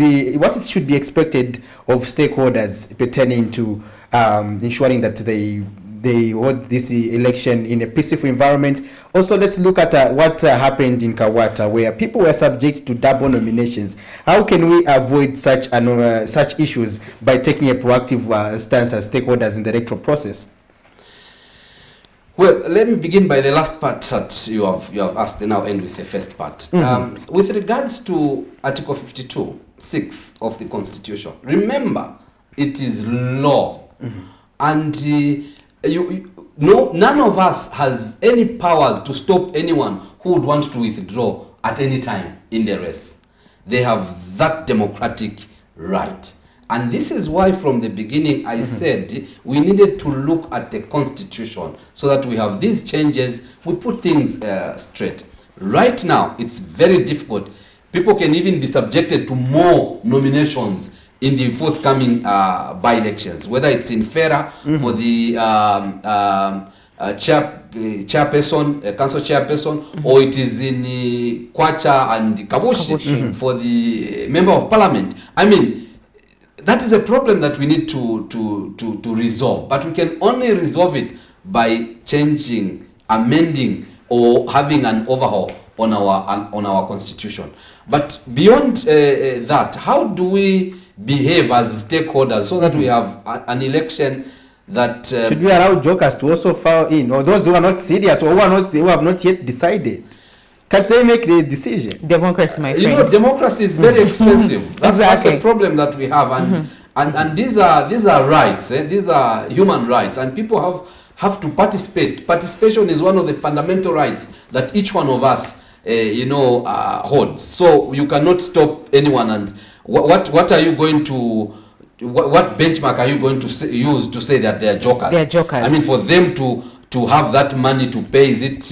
be expected of stakeholders pertaining to ensuring that they hold this election in a peaceful environment? Also, let's look at what happened in Kawata, where people were subject to double nominations. How can we avoid such issues by taking a proactive stance as stakeholders in the electoral process? Well, let me begin by the last part that you have asked, and I'll end with the first part. With regards to Article 52(6) of the Constitution, remember it is law. And none of us has any powers to stop anyone who would want to withdraw at any time in the race. They have that democratic right. And this is why from the beginning I said we needed to look at the constitution so that we have these changes, we put things straight. Right now, it's very difficult. People can even be subjected to more nominations in the forthcoming by-elections, whether it's in Fera for the chairperson, council chairperson, or it is in Kwacha and Kabushi for the member of parliament. I mean, that is a problem that we need to resolve, but we can only resolve it by changing, amending, or having an overhaul on our constitution. But beyond that, how do we behave as stakeholders so that we have an election that should we allow jokers to also file in, or those who are not serious or who have not yet decided? Can't they make the decision? Democracy, my friend. You know, democracy is very expensive. That's a problem that we have, and these are rights. These are human rights, and people have to participate. Participation is one of the fundamental rights that each one of us, holds. So you cannot stop anyone. And what are you going to? What benchmark are you going to use to say that they are jokers? They are jokers. I mean, for them to have that money to pay, is it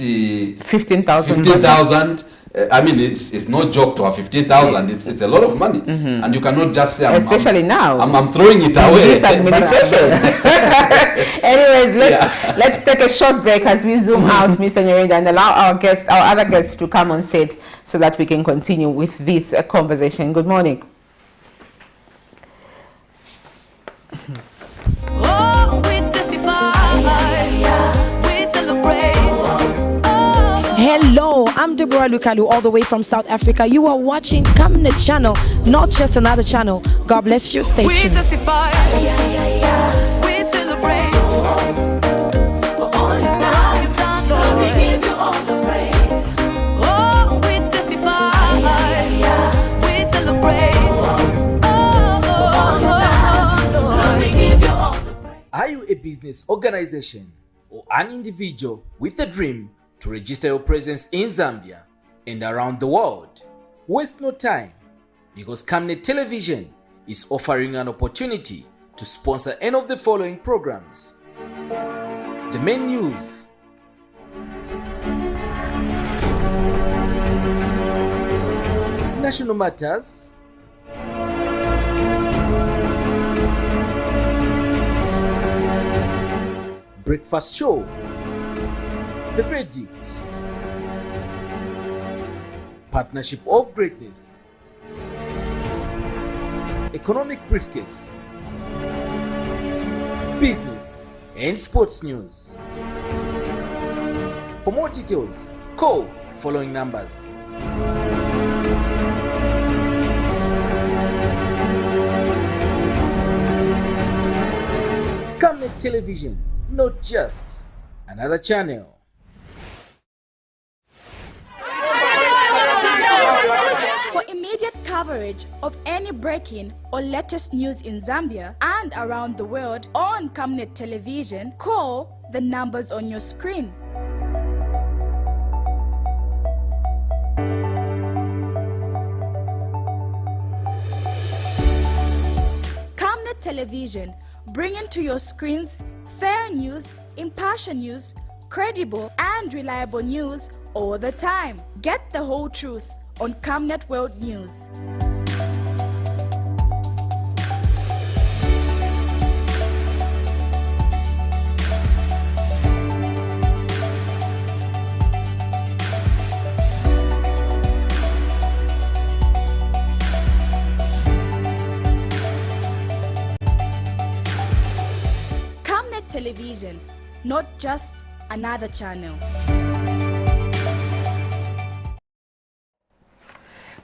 15,000? 15,000. I mean, it's no joke to have 15,000. It's a lot of money, and you cannot just say, especially now, I'm throwing it away. This administration. Anyways, let's take a short break as we zoom out, Mr. NYIRENDA, and allow our other guests to come on set so that we can continue with this conversation. Good morning. Hello, I'm Deborah Lukalu, all the way from South Africa. You are watching Camnet channel, not just another channel. God bless you. Stay tuned. We testify. We celebrate. For all you've done, Lord, we give you all the praise. Oh, we testify. We celebrate. Oh, for all you've done, Lord, we give you all the praise. Are you a business organization or an individual with a dream to register your presence in Zambia and around the world? Waste no time, because Camnet Television is offering an opportunity to sponsor any of the following programs: the main news, national matters, breakfast show, the verdict, partnership of greatness, economic briefcase, business and sports news. For more details, call following numbers. Camnet Television, not just another channel. For immediate coverage of any breaking or latest news in Zambia and around the world on Camnet Television, call the numbers on your screen. Camnet Television, bringing to your screens fair news, impartial news, credible and reliable news all the time. Get the whole truth on Camnet World News. Camnet Television, not just another channel.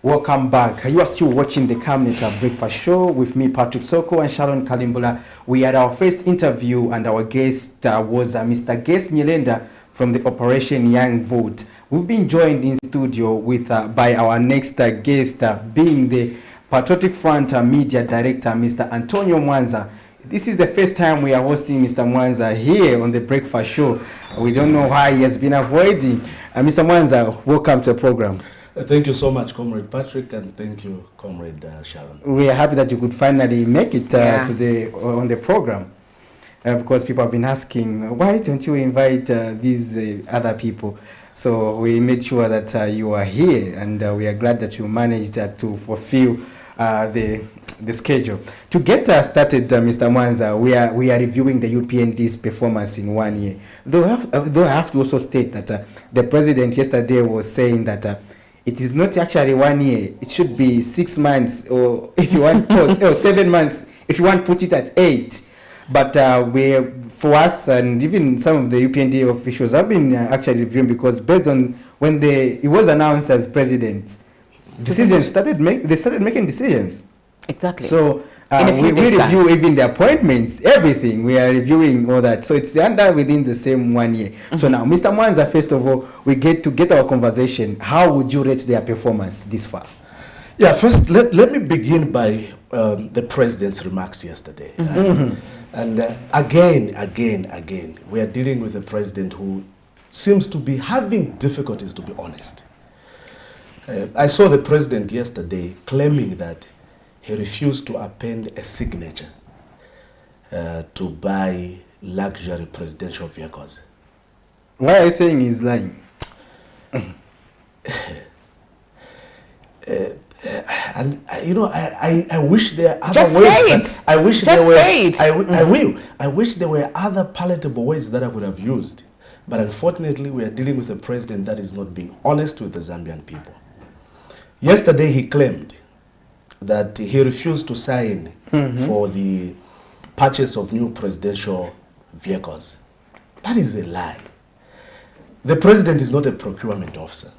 Welcome back. You are still watching the Camnet Breakfast Show with me, Patrick Soko, and Sharon Kalimbula. We had our first interview, and our guest was Mr. NYIRENDA from the Operation Young Vote. We've been joined in studio with by our next guest, being the Patriotic Front Media Director, Mr. Antonio MWANZA. This is the first time we are hosting Mr. MWANZA here on the Breakfast Show. We don't know why he has been avoiding. Mr. MWANZA, welcome to the program. Thank you so much, Comrade Patrick, and thank you, Comrade Sharon. We are happy that you could finally make it on the program. Because people have been asking, why don't you invite these other people? So we made sure that you are here, and we are glad that you managed to fulfill the schedule. To get started, Mr. MWANZA, we are reviewing the UPND'S performance in 1 year. Though I have to also state that the president yesterday was saying that it is not actually 1 year. It should be 6 months, or if you want, or 7 months, if you want, put it at 8. But for us, and even some of the UPND officials have been actually reviewing, because based on when he was announced as president, decisions started making decisions. Exactly. So we review even the appointments, everything. We are reviewing all that. So it's under within the same 1 year. So now, Mr. MWANZA, first of all, we get our conversation. How would you rate their performance this far? Yeah, first, let me begin by the president's remarks yesterday. And again, we are dealing with a president who seems to be having difficulties, to be honest. I saw the president yesterday claiming that he refused to append a signature to buy luxury presidential vehicles. Why are you saying he's lying? And you know, I wish there are other ways. I wish there were. I wish there were other palatable ways that I would have used. But unfortunately, we are dealing with a president that is not being honest with the Zambian people. Yesterday, he claimed that he refused to sign for the purchase of new presidential vehicles. That is a lie. The president is not a procurement officer.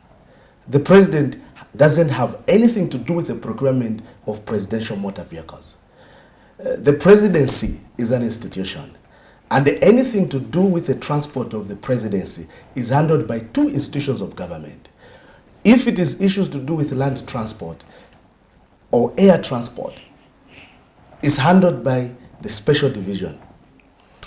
The president doesn't have anything to do with the procurement of presidential motor vehicles. The presidency is an institution, and anything to do with the transport of the presidency is handled by 2 institutions of government. If it is issues to do with land transport or air transport, it's handled by the special division.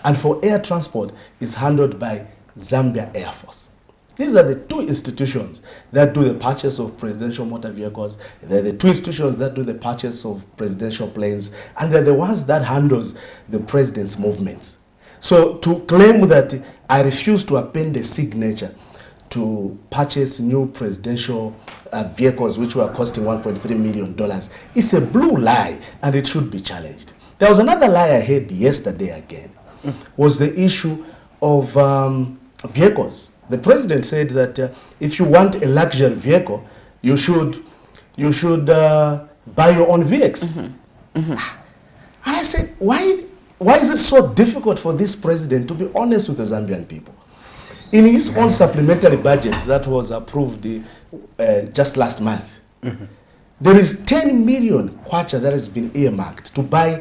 And for air transport, it's handled by Zambia Air Force. These are the 2 institutions that do the purchase of presidential motor vehicles. They're the 2 institutions that do the purchase of presidential planes, and they're the ones that handles the president's movements. So to claim that I refuse to append a signature to purchase new presidential vehicles, which were costing $1.3 million, is a blue lie, and it should be challenged. There was another lie I heard yesterday again, was the issue of vehicles. The president said that if you want a luxury vehicle, you should buy your own VX. And I said, why is it so difficult for this president to be honest with the Zambian people? In his own supplementary budget that was approved just last month, there is 10 million kwacha that has been earmarked to buy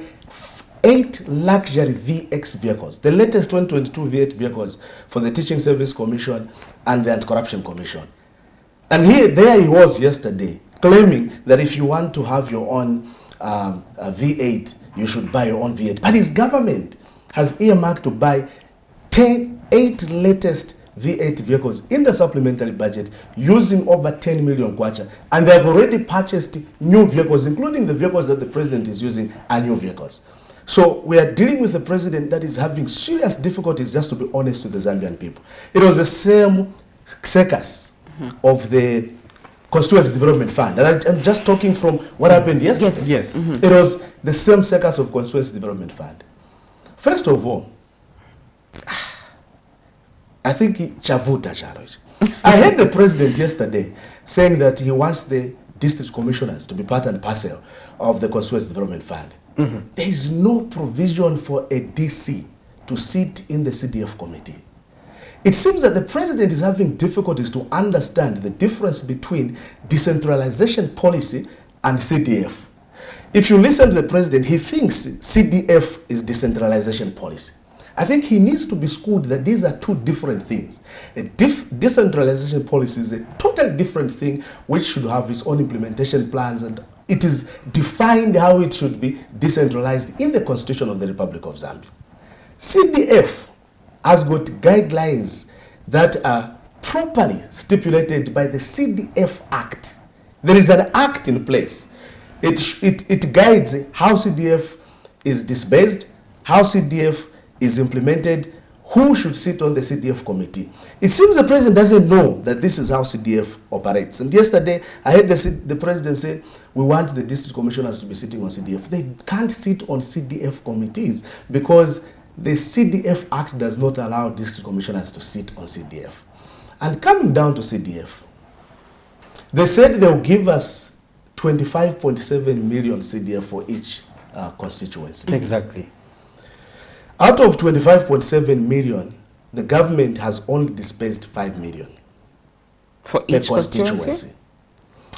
8 luxury VX vehicles, the latest 2022 V8 vehicles for the Teaching Service Commission and the Anti-Corruption Commission. And there he was yesterday, claiming that if you want to have your own V8, you should buy your own V8. But his government has earmarked to buy 8 latest V8 vehicles in the supplementary budget using over 10 million kwacha. And they have already purchased new vehicles, including the vehicles that the president is using are new vehicles. So we are dealing with a president that is having serious difficulties, just to be honest with the Zambian people. It was the same circus of the Constituency Development Fund. And I'm just talking from what happened yesterday. Yes. It was the same circus of Constituency Development Fund. First of all, I think Chavuta Charoj. I heard the president yesterday saying that he wants the district commissioners to be part and parcel of the Constituency Development Fund. There is no provision for a DC to sit in the CDF committee. It seems that the president is having difficulties to understand the difference between decentralization policy and CDF. If you listen to the president, he thinks CDF is decentralization policy. I think he needs to be schooled that these are 2 different things. A decentralization policy is a totally different thing, which should have its own implementation plans and it is defined how it should be decentralized in the Constitution of the Republic of Zambia. CDF has got guidelines that are properly stipulated by the CDF Act. There is an act in place. It guides how CDF is disbursed, how CDF is implemented, who should sit on the CDF committee. It seems the president doesn't know that this is how CDF operates. And yesterday, I heard the president say, we want the district commissioners to be sitting on CDF. They can't sit on CDF committees because the CDF Act does not allow district commissioners to sit on CDF. And coming down to CDF, they said they'll give us 25.7 million CDF for each constituency. Exactly. Out of 25.7 million, the government has only disbursed 5 million for each constituency.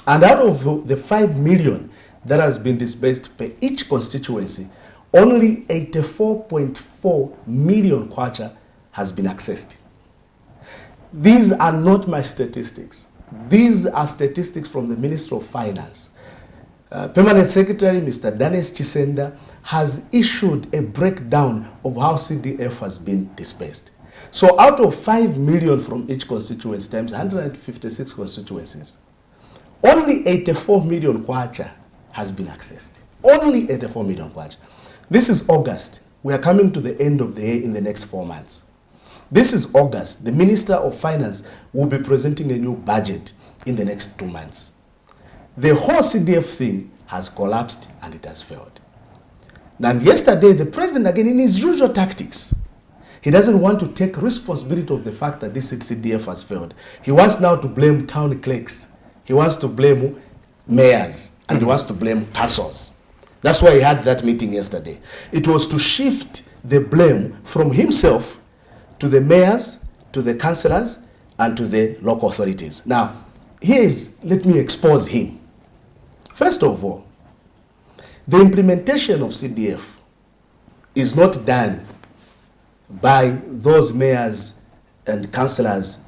And out of the 5 million that has been disbursed per each constituency, only 84.4 million kwacha has been accessed. These are not my statistics. These are statistics from the Ministry of Finance. Permanent Secretary Mr. Danes Chisenda has issued a breakdown of how CDF has been dispersed. So out of 5 million from each constituency times 156 constituencies, only 84 million kwacha has been accessed. Only 84 million kwacha. This is August. We are coming to the end of the year in the next 4 months. This is August. The Minister of Finance will be presenting a new budget in the next 2 months. The whole CDF thing has collapsed and it has failed. And yesterday, the president, again, in his usual tactics, he doesn't want to take responsibility of the fact that this CDF has failed. He wants now to blame town clerks. He wants to blame mayors, and he wants to blame councils. That's why he had that meeting yesterday. It was to shift the blame from himself to the mayors, to the councillors, and to the local authorities. Now, let me expose him. First of all, the implementation of CDF is not done by those mayors and councillors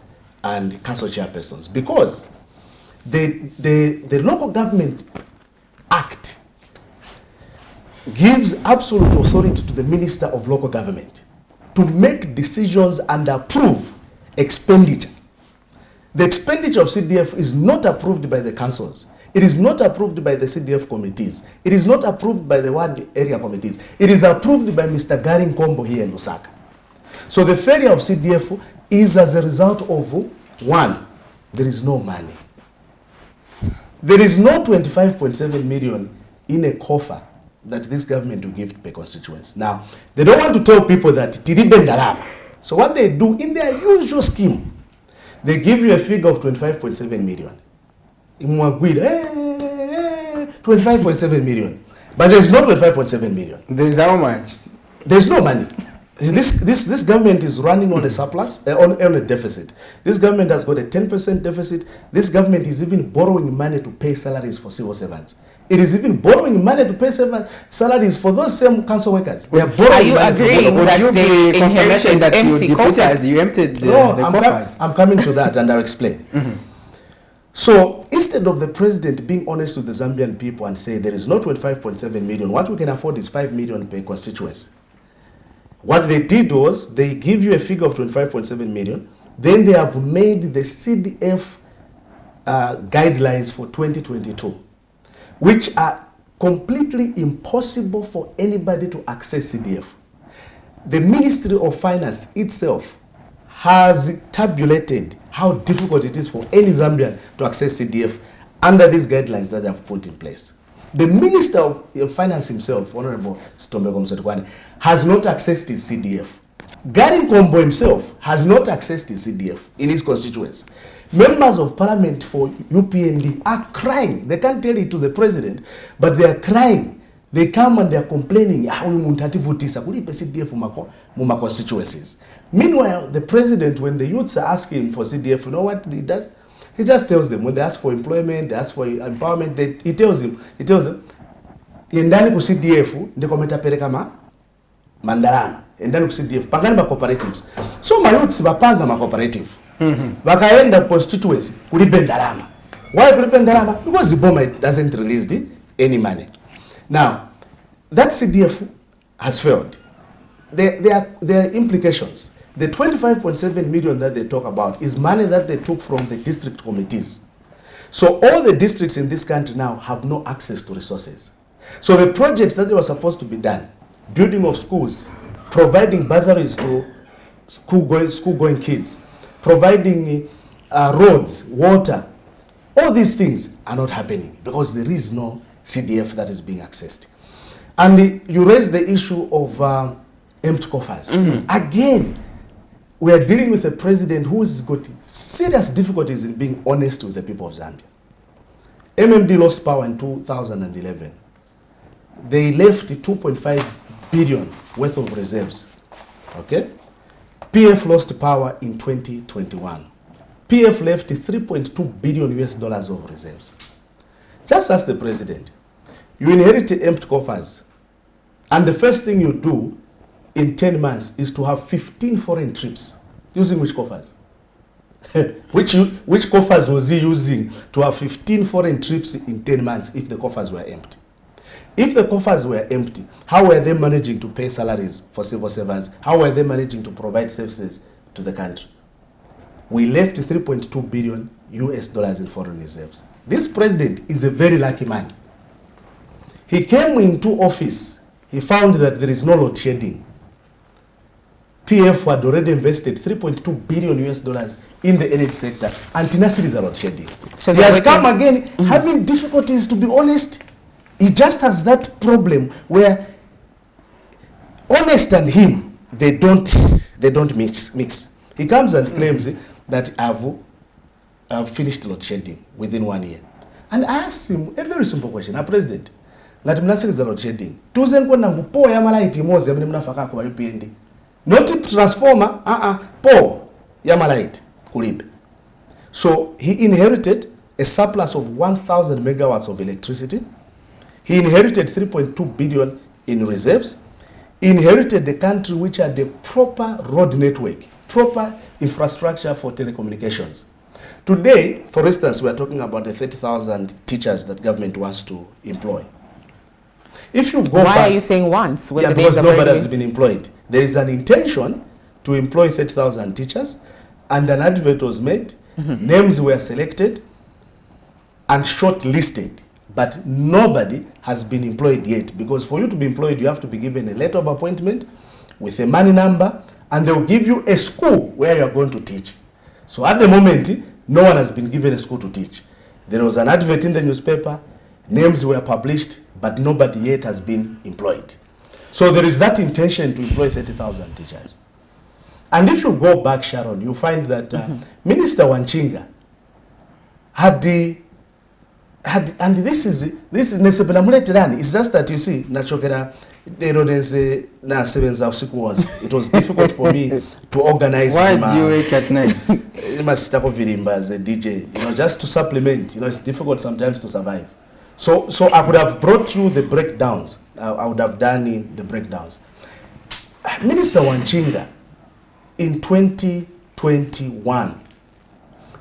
and council chairpersons, because the Local Government Act gives absolute authority to the Minister of Local Government to make decisions and approve expenditure. The expenditure of CDF is not approved by the councils. It is not approved by the CDF committees. It is not approved by the ward area committees. It is approved by Mr. Gary Nkombo here in Lusaka. So the failure of CDF is as a result of, one, there is no money. There is no 25.7 million in a coffer that this government will give per constituency. Now, they don't want to tell people that Tiribendalama. So what they do in their usual scheme, they give you a figure of 25.7 million. 25.7 million. But there's no 25.7 million. There's how much? There's no money. This government is running on a surplus, on a deficit. This government has got a 10% deficit. This government is even borrowing money to pay salaries for civil servants. It is even borrowing money to pay salaries for those same council workers. They are borrowing. Are you agreeing that they inherited that empty coffers? You emptied the coffers? I'm coming to that, and I'll explain. So instead of the president being honest with the Zambian people and say there is no 25.7 million, what we can afford is 5 million per constituency. What they did was they give you a figure of 25.7 million. Then they have made the CDF guidelines for 2022, which are completely impossible for anybody to access CDF. The Ministry of Finance itself has tabulated how difficult it is for any Zambian to access CDF under these guidelines that they have put in place. The Minister of Finance himself, Honorable Stombeko Msetukwane, has not accessed his CDF. Gary Nkombo himself has not accessed his CDF in his constituency. Members of Parliament for UPND are crying. They can't tell it to the president, but they are crying. They come and they are complaining, CDF muma constituencies. Meanwhile, the president, when the youths are asking him for CDF, you know what he does? He just tells them, when they ask for employment, they ask for empowerment, he tells them, yendani ku CDF, ndiko metapeleka mandarama, yendani ku CDF, pangani ma cooperatives. So my youths bapanga ma cooperative. Wakaenda constituency, kulipe ndalama. Why kulipe ndalama? Because the bomber doesn't release the any money. Now, that CDF has failed. There are implications. The 25.7 million that they talk about is money that they took from the district committees. So all the districts in this country now have no access to resources. So the projects that they were supposed to be done, building of schools, providing bursaries to school-going kids, providing roads, water, all these things are not happening because there is no CDF that is being accessed. And you raise the issue of empty coffers. Again, we are dealing with a president who has got serious difficulties in being honest with the people of Zambia. MMD lost power in 2011. They left 2.5 billion worth of reserves. Okay? PF lost power in 2021. PF left 3.2 billion US dollars of reserves. Just as the president, you inherit empty coffers, and the first thing you do in 10 months is to have 15 foreign trips. Using which coffers? which coffers was he using to have 15 foreign trips in 10 months if the coffers were empty? If the coffers were empty, how were they managing to pay salaries for civil servants? How were they managing to provide services to the country? We left 3.2 billion US dollars in foreign reserves. This president is a very lucky man. He came into office, he found that there is no load shedding. PF had already invested 3.2 billion US dollars in the energy sector, and Tinasiri is a load shedding. So he has come again having difficulties, to be honest. He just has that problem where honest and him, they don't mix. He comes and claims that I've finished load shedding within 1 year. And I asked him a very simple question. President, ngati mnasiriza load shedding, tuze nkona ngupo ya malaiti moze mni mnafaka kwa UPND. Not transformer, po ya malaiti kulibe. So he inherited a surplus of 1,000 megawatts of electricity. He inherited 3.2 billion in reserves. He inherited the country which had the proper road network, proper infrastructure for telecommunications. Today, for instance, we are talking about the 30,000 teachers that government wants to employ. If you go Why are you saying once? Yeah, because nobody has been employed. There is an intention to employ 30,000 teachers, and an advert was made, names were selected and shortlisted, but nobody has been employed yet, because for you to be employed, you have to be given a letter of appointment with a money number, and they will give you a school where you are going to teach. So at the moment, no one has been given a school to teach. There was an advert in the newspaper, names were published, but nobody yet has been employed. So there is that intention to employ 30,000 teachers. And if you go back, Sharon, you find that Minister Wanchinga had and this is nesepenamuleterani. It's just that you see, nachokera na 7 of schools. It was difficult for me to organize. Why do you wake at night? As a DJ, just to supplement. It's difficult sometimes to survive. So I could have brought you the breakdowns. I would have done the breakdowns. Minister Wanchinga in 2021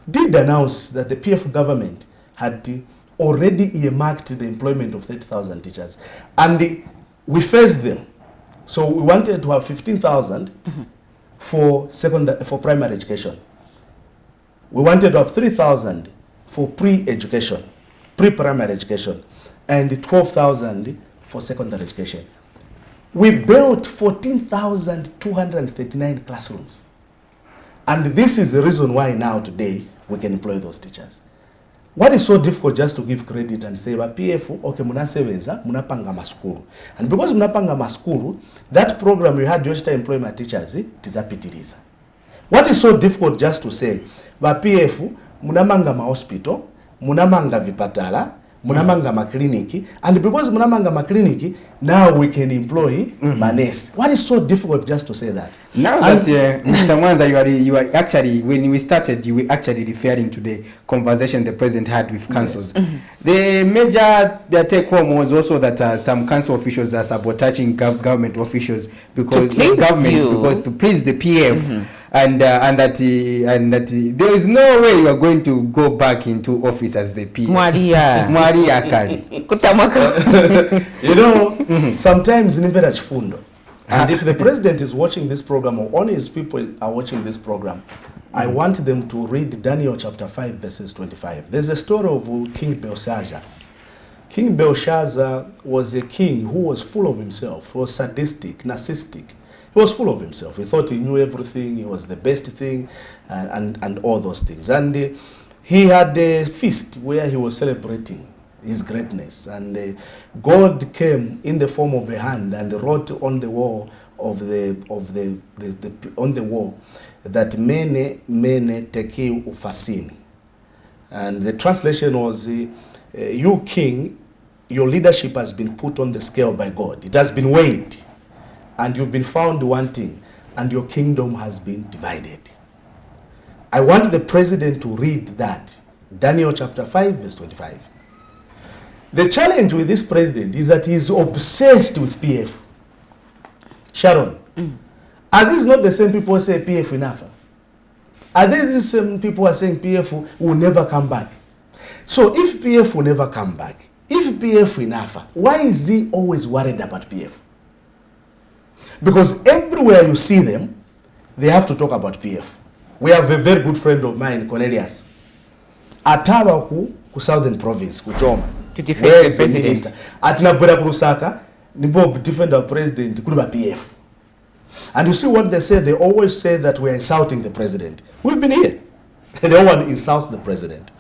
did announce that the PF government had already earmarked the employment of 30,000 teachers. And we faced them. So we wanted to have 15,000 for primary education. We wanted to have 3,000 for pre-education, pre-primary education, and 12,000 for secondary education. We built 14,239 classrooms. And this is the reason why now today we can employ those teachers. What is so difficult just to give credit and say, PF, okay, munasebenza, munapanga maskuru. And because munapanga maskuru, that program you had just to employ my teachers, it is a pitiriza. What is so difficult just to say, PF, munamanga ma hospital, munamanga vipatala, munamanga ma kliniki, and because munamanga ma kliniki, now we can employ manesi. What is so difficult just to say that? Now that Mr. MWANZA, you are actually, when we started, you were actually referring to the conversation the president had with councils. Yes. The major take home was also that some council officials are sabotaging government officials because to please the PF. and that there is no way you are going to go back into office as the PF. Maria Kari. You know, sometimes in very fundo. And if the president is watching this program, or only his people are watching this program, I want them to read Daniel chapter 5, verses 25. There's a story of King Belshazzar. King Belshazzar was a king who was full of himself. He was sadistic, narcissistic. He was full of himself. He thought he knew everything. He was the best thing, and all those things. And he had a feast where he was celebrating his greatness. And God came in the form of a hand and wrote on the wall on the wall that mene teki ufasini. And the translation was, you king, your leadership has been put on the scale by God. It has been weighed, and you've been found wanting, and your kingdom has been divided. I want the president to read that, Daniel chapter 5, verse 25. The challenge with this president is that he is obsessed with PF. Sharon, are these not the same people who say PF enough? Are they the same people who are saying PF will never come back? So if PF will never come back, if PF enough, why is he always worried about PF? Because everywhere you see them, they have to talk about PF. We have a very good friend of mine, Cornelius. Atawa ku Southern Province, Kuchoma. To defend the president. Minister. Atinabura Kurusaka, Nibo defend our president, Kuruba PF. And you see what they say, they always say that we are insulting the president. We've been here. No one insults the president.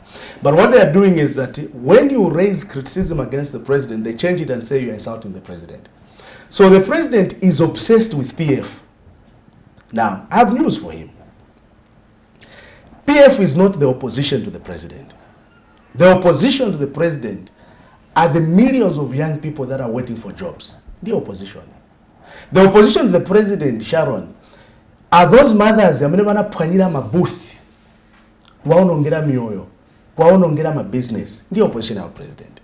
But what they are doing is that when you raise criticism against the president, they change it and say you are insulting the president. So the president is obsessed with PF. Now, I have news for him. PF is not the opposition to the president. The opposition to the president are the millions of young people that are waiting for jobs. The opposition. The opposition to the president, Sharon, are those mothers who are pwanira ma booth, waonongera mioyo, waonongera ma business. The opposition of president.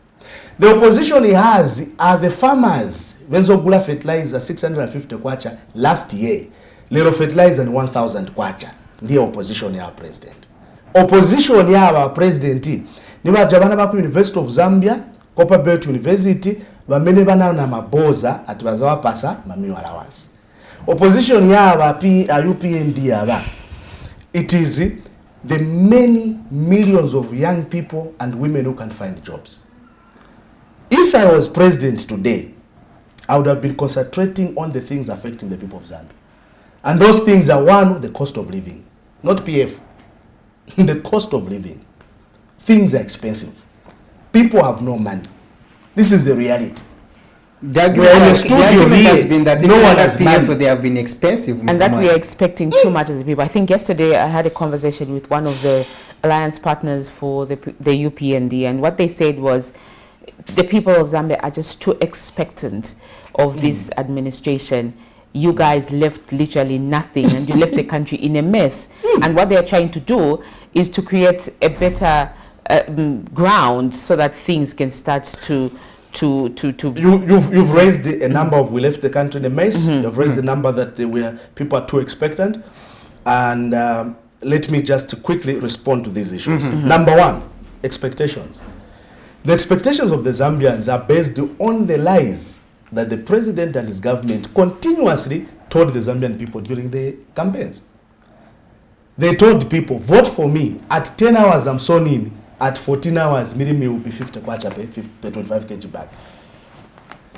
The opposition he has are the farmers. Wenzogula fertilizer 650 kwacha last year. Little fertilizer and 1,000 kwacha. The opposition ya president. Opposition ya president ni bajabana ba University of Zambia, Copperbelt University, bamene bana na maboza ati bazawa pasa mamiwa allowance. Opposition ya ba UPND aba. It is the many millions of young people and women who can find jobs. If I was president today, I would have been concentrating on the things affecting the people of Zambia. And those things are, one, the cost of living. Not PF. The cost of living. Things are expensive. People have no money. This is the reality. The argument has been that no one has PF, they have been expensive. And that we are expecting too much as a people. I think yesterday I had a conversation with one of the alliance partners for the UPND, and what they said was the people of Zambia are just too expectant of this administration. You guys left literally nothing, and you left the country in a mess. And what they are trying to do is to create a better ground so that things can start to. You've raised a number of we left the country in a mess. You've raised the number that people are too expectant, and let me just quickly respond to these issues. Number one, expectations. The expectations of the Zambians are based on the lies that the president and his government continuously told the Zambian people during the campaigns. They told people, vote for me. At 10 hours, I'm sworn in. At 14 hours, Mirimi will be 50 kwacha per 25 kg bag.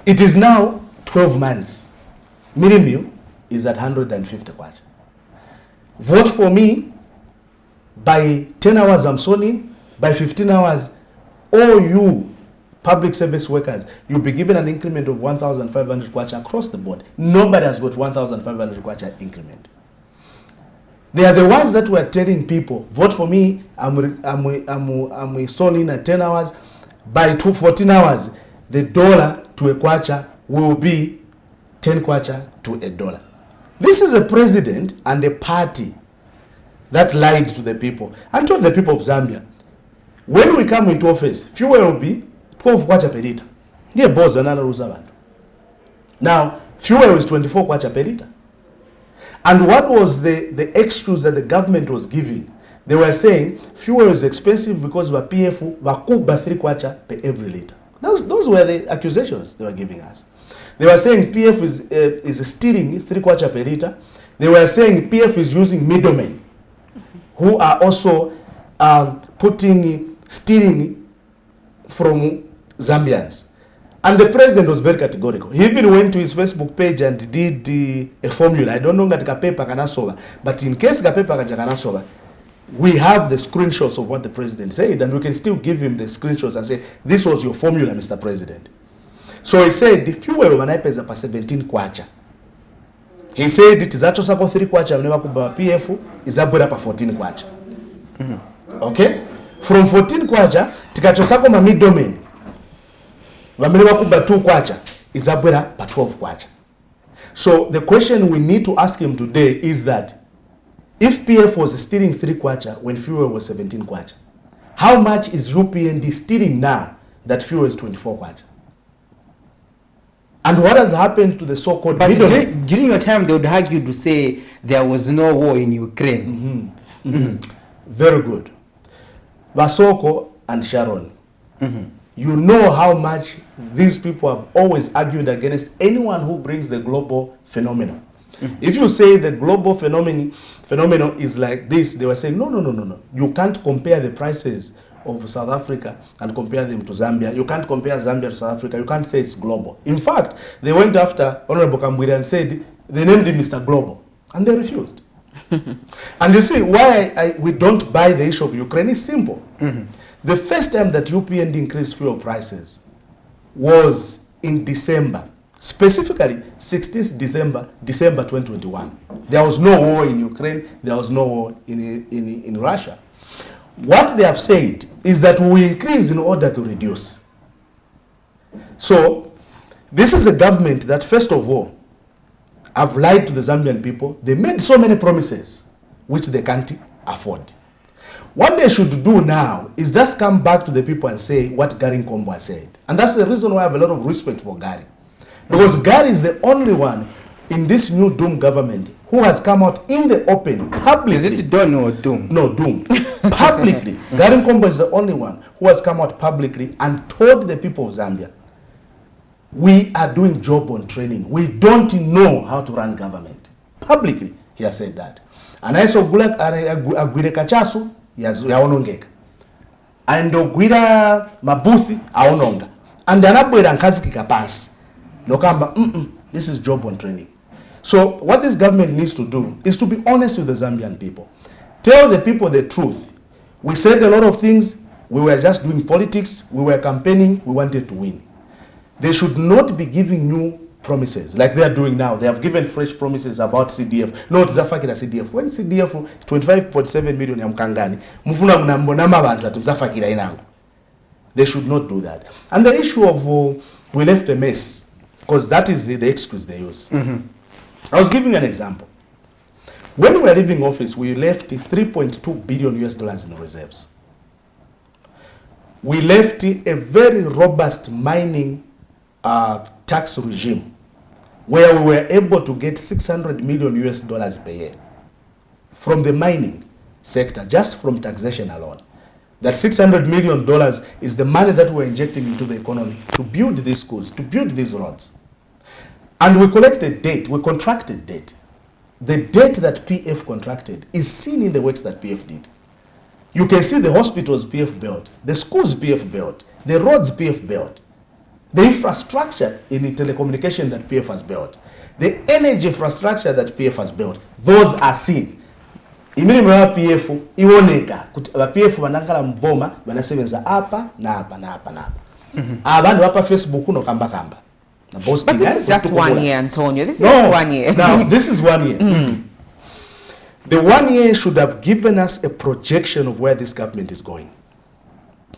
It is now 12 months. Mirimi is at 150 kwacha. Vote for me. By 10 hours, I'm sworn in. By 15 hours, all you public service workers, you'll be given an increment of 1,500 kwacha across the board. Nobody has got 1,500 kwacha increment. They are the ones that were telling people, vote for me, I'm sworn in at 10 hours. By 14 hours, the dollar to a kwacha will be 10 kwacha to a dollar. This is a president and a party that lied to the people and told the people of Zambia, when we come into office, fuel will be 12 kwacha per liter. Yeah, boss, now fuel is 24 kwacha per liter. And what was the excuse that the government was giving? They were saying fuel is expensive because of PF wakuba 3 kwacha per every liter. Those were the accusations they were giving us. They were saying PF is stealing 3 kwacha per liter. They were saying PF is using middlemen who are also stealing from Zambians. And the president was very categorical. He even went to his Facebook page and did a formula. I don't know that Kapepa Kanasola, but in case Kapepa Kanasola, we have the screenshots of what the president said, and we can still give him the screenshots and say, this was your formula, Mr. President. So he said, the fuel when I pay per 17 kwacha. He said, it is actually 3 kwacha, PF is up 14 kwacha. Okay? From 14 kwacha, tikachosako ma mid-domain. Vamelewa kuba 2 kwacha is abwera pa 12 kwacha. So the question we need to ask him today is that if PF was stealing 3 kwacha when fuel was 17 kwacha, how much is UPND stealing now that fuel is 24 kwacha? And what has happened to the so-called middlemen? During your time, they would argue to say there was no war in Ukraine. Very good. Basoko and Sharon. You know how much these people have always argued against anyone who brings the global phenomenon. If you say the global phenomenon is like this, they were saying, no. You can't compare the prices of South Africa and compare them to Zambia. You can't compare Zambia to South Africa. You can't say it's global. In fact, they went after Honorable Kambwira and said, they named him Mr. Global. And they refused. And you see, why we don't buy the issue of Ukraine is simple. The first time that UPND increased fuel prices was in December, specifically 16th December 2021. There was no war in Ukraine, there was no war in Russia. What they have said is that we increase in order to reduce. So, this is a government that, first of all, have lied to the Zambian people. They made so many promises which they can't afford. What they should do now is just come back to the people and say what Gary Nkombo said. And that's the reason why I have a lot of respect for Gary. Because Gary is the only one in this new Doom government who has come out in the open, publicly. Is it Don or Doom? No, Doom. Publicly. Gary Nkombo is the only one who has come out publicly and told the people of Zambia, we are doing job on training. We don't know how to run government. Publicly, he has said that. And I saw Agwire Kachasu, yaonongeka. And Ogwira Mabuthi, aononga. And anabwera nkazikika pansi. Nokamba, this is job on training. So what this government needs to do is to be honest with the Zambian people. Tell the people the truth. We said a lot of things. We were just doing politics. We were campaigning. We wanted to win. They should not be giving new promises like they are doing now. They have given fresh promises about CDF. No, tizafakira CDF. When CDF 25.7 million ya mkangani, mufuna mnambonama bantu atumzafakira inango. They should not do that. And the issue of we left a mess, because that is the excuse they use. I was giving an example. When we were leaving office, we left $3.2 billion in reserves. We left a very robust mining tax regime where we were able to get $600 million per year from the mining sector, just from taxation alone. That $600 million is the money that we're injecting into the economy to build these schools, to build these roads. And we collected debt, we contracted debt. The debt that PF contracted is seen in the works that PF did. You can see the hospitals PF built, the schools PF built, the roads PF built, the infrastructure in the telecommunication that PF has built, the energy infrastructure that PF has built. Those are seen. Imini mwa PF iwoneka PF wanakala mboma wanasebenza apa na hapa na hapa na hapa. Abantu hapa Facebook no kamba. But this is just 1 year, Antonio. This is just 1 year. Now, this is 1 year. The 1 year should have given us a projection of where this government is going.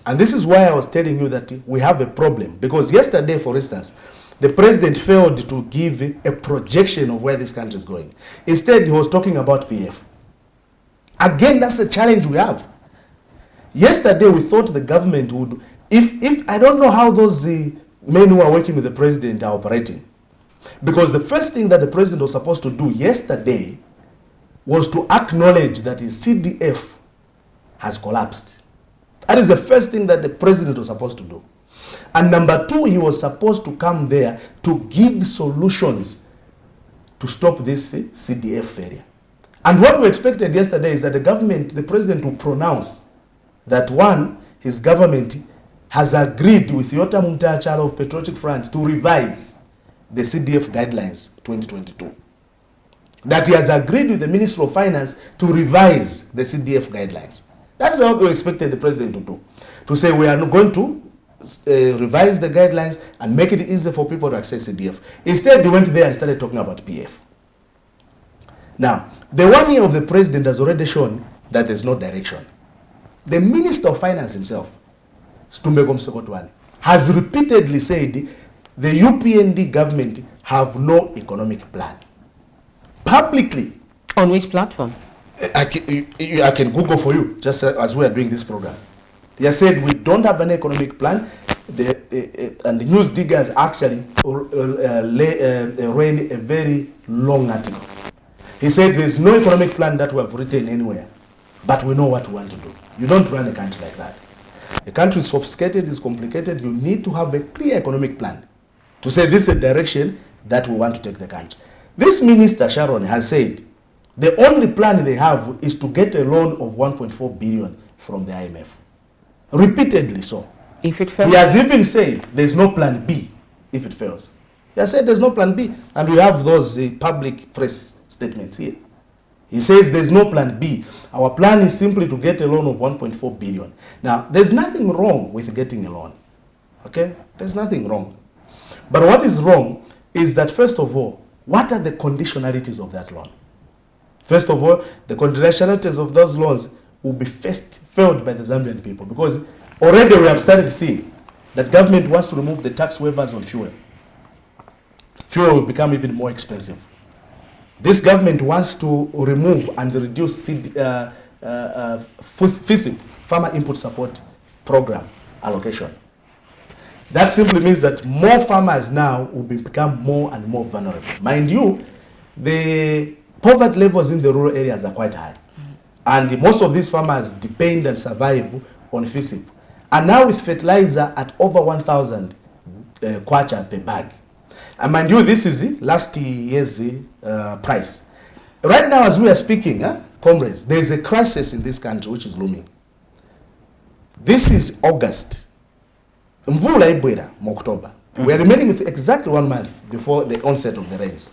And this is why I was telling you that we have a problem. Because yesterday, for instance, the president failed to give a projection of where this country is going. Instead, he was talking about PF. Again, that's a challenge we have. Yesterday, we thought the government would... If I don't know how those men who are working with the president are operating. Because the first thing that the president was supposed to do yesterday was to acknowledge that his CDF has collapsed. That is the first thing that the president was supposed to do. And number two, he was supposed to come there to give solutions to stop this CDF failure. And what we expected yesterday is that the president will pronounce that one, his government has agreed with Yota Mumtachala of Patriotic Front to revise the CDF guidelines 2022. That he has agreed with the Minister of Finance to revise the CDF guidelines. That's what we expected the president to do. To say we are not going to revise the guidelines and make it easier for people to access CDF. Instead, they went there and started talking about PF. Now, the 1 year of the president has already shown that there's no direction. The Minister of Finance himself, Stumbegom Sekotwani, has repeatedly said the UPND government have no economic plan. Publicly. On which platform? I can Google for you, just as we are doing this program. They said we don't have an economic plan, and the news diggers actually ran a very long article. He said there's no economic plan that we have written anywhere, but we know what we want to do. You don't run a country like that. A country is sophisticated, is complicated. You need to have a clear economic plan to say this is a direction that we want to take the country. This minister, Sharon, has said the only plan they have is to get a loan of 1.4 billion from the IMF. Repeatedly so. If it fails. He has even said there's no plan B if it fails. He has said there's no plan B. And we have those public press statements here. He says there's no plan B. Our plan is simply to get a loan of 1.4 billion. Now, there's nothing wrong with getting a loan. Okay? There's nothing wrong. But what is wrong is that, first of all, what are the conditionalities of that loan? First of all, the conditionalities of those loans will be first felt by the Zambian people, because already we have started seeing that government wants to remove the tax waivers on fuel. Fuel will become even more expensive. This government wants to remove and reduce FISIP, Farmer Input Support Program allocation. That simply means that more farmers now will become more and more vulnerable. Mind you, the poverty levels in the rural areas are quite high. And most of these farmers depend and survive on FISIP. And now with fertilizer at over 1,000 kwacha per bag. And mind you, this is last year's price. Right now, as we are speaking, comrades, there is a crisis in this country which is looming. This is August. Mvula ibwera mu October. We are remaining with exactly 1 month before the onset of the rains.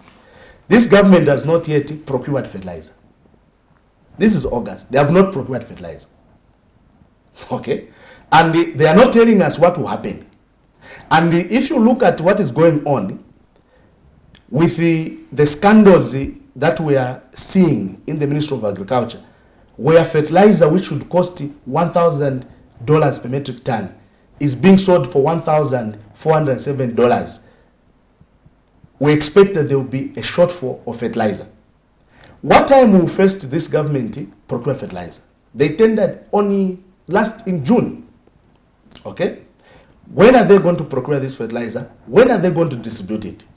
This government has not yet procured fertilizer. This is August. They have not procured fertilizer. Okay? And they are not telling us what will happen. And if you look at what is going on with the scandals that we are seeing in the Ministry of Agriculture, where fertilizer which should cost $1,000 per metric ton is being sold for $1,407, we expect that there will be a shortfall of fertilizer. What time will first this government procure fertilizer? They tendered only in June. Okay? When are they going to procure this fertilizer? When are they going to distribute it?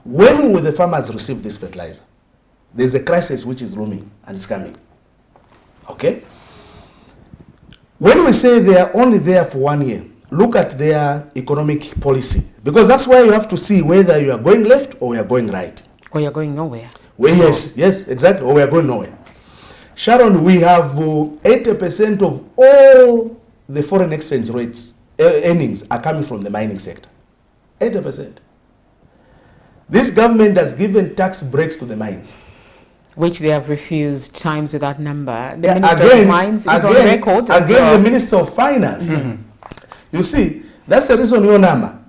When will the farmers receive this fertilizer? There's a crisis which is looming and is coming. Okay? When we say they are only there for 1 year, look at their economic policy. Because that's where you have to see whether you are going left or you are going right. Or you're going nowhere. Well, yes, exactly. Or we are going nowhere. Sharon, we have 80% of all the foreign exchange rates, earnings are coming from the mining sector. 80%. This government has given tax breaks to the mines, which they have refused times without number. The Minister of Mines is on record. Again, the Minister of Finance. You see, that's the reason you nama.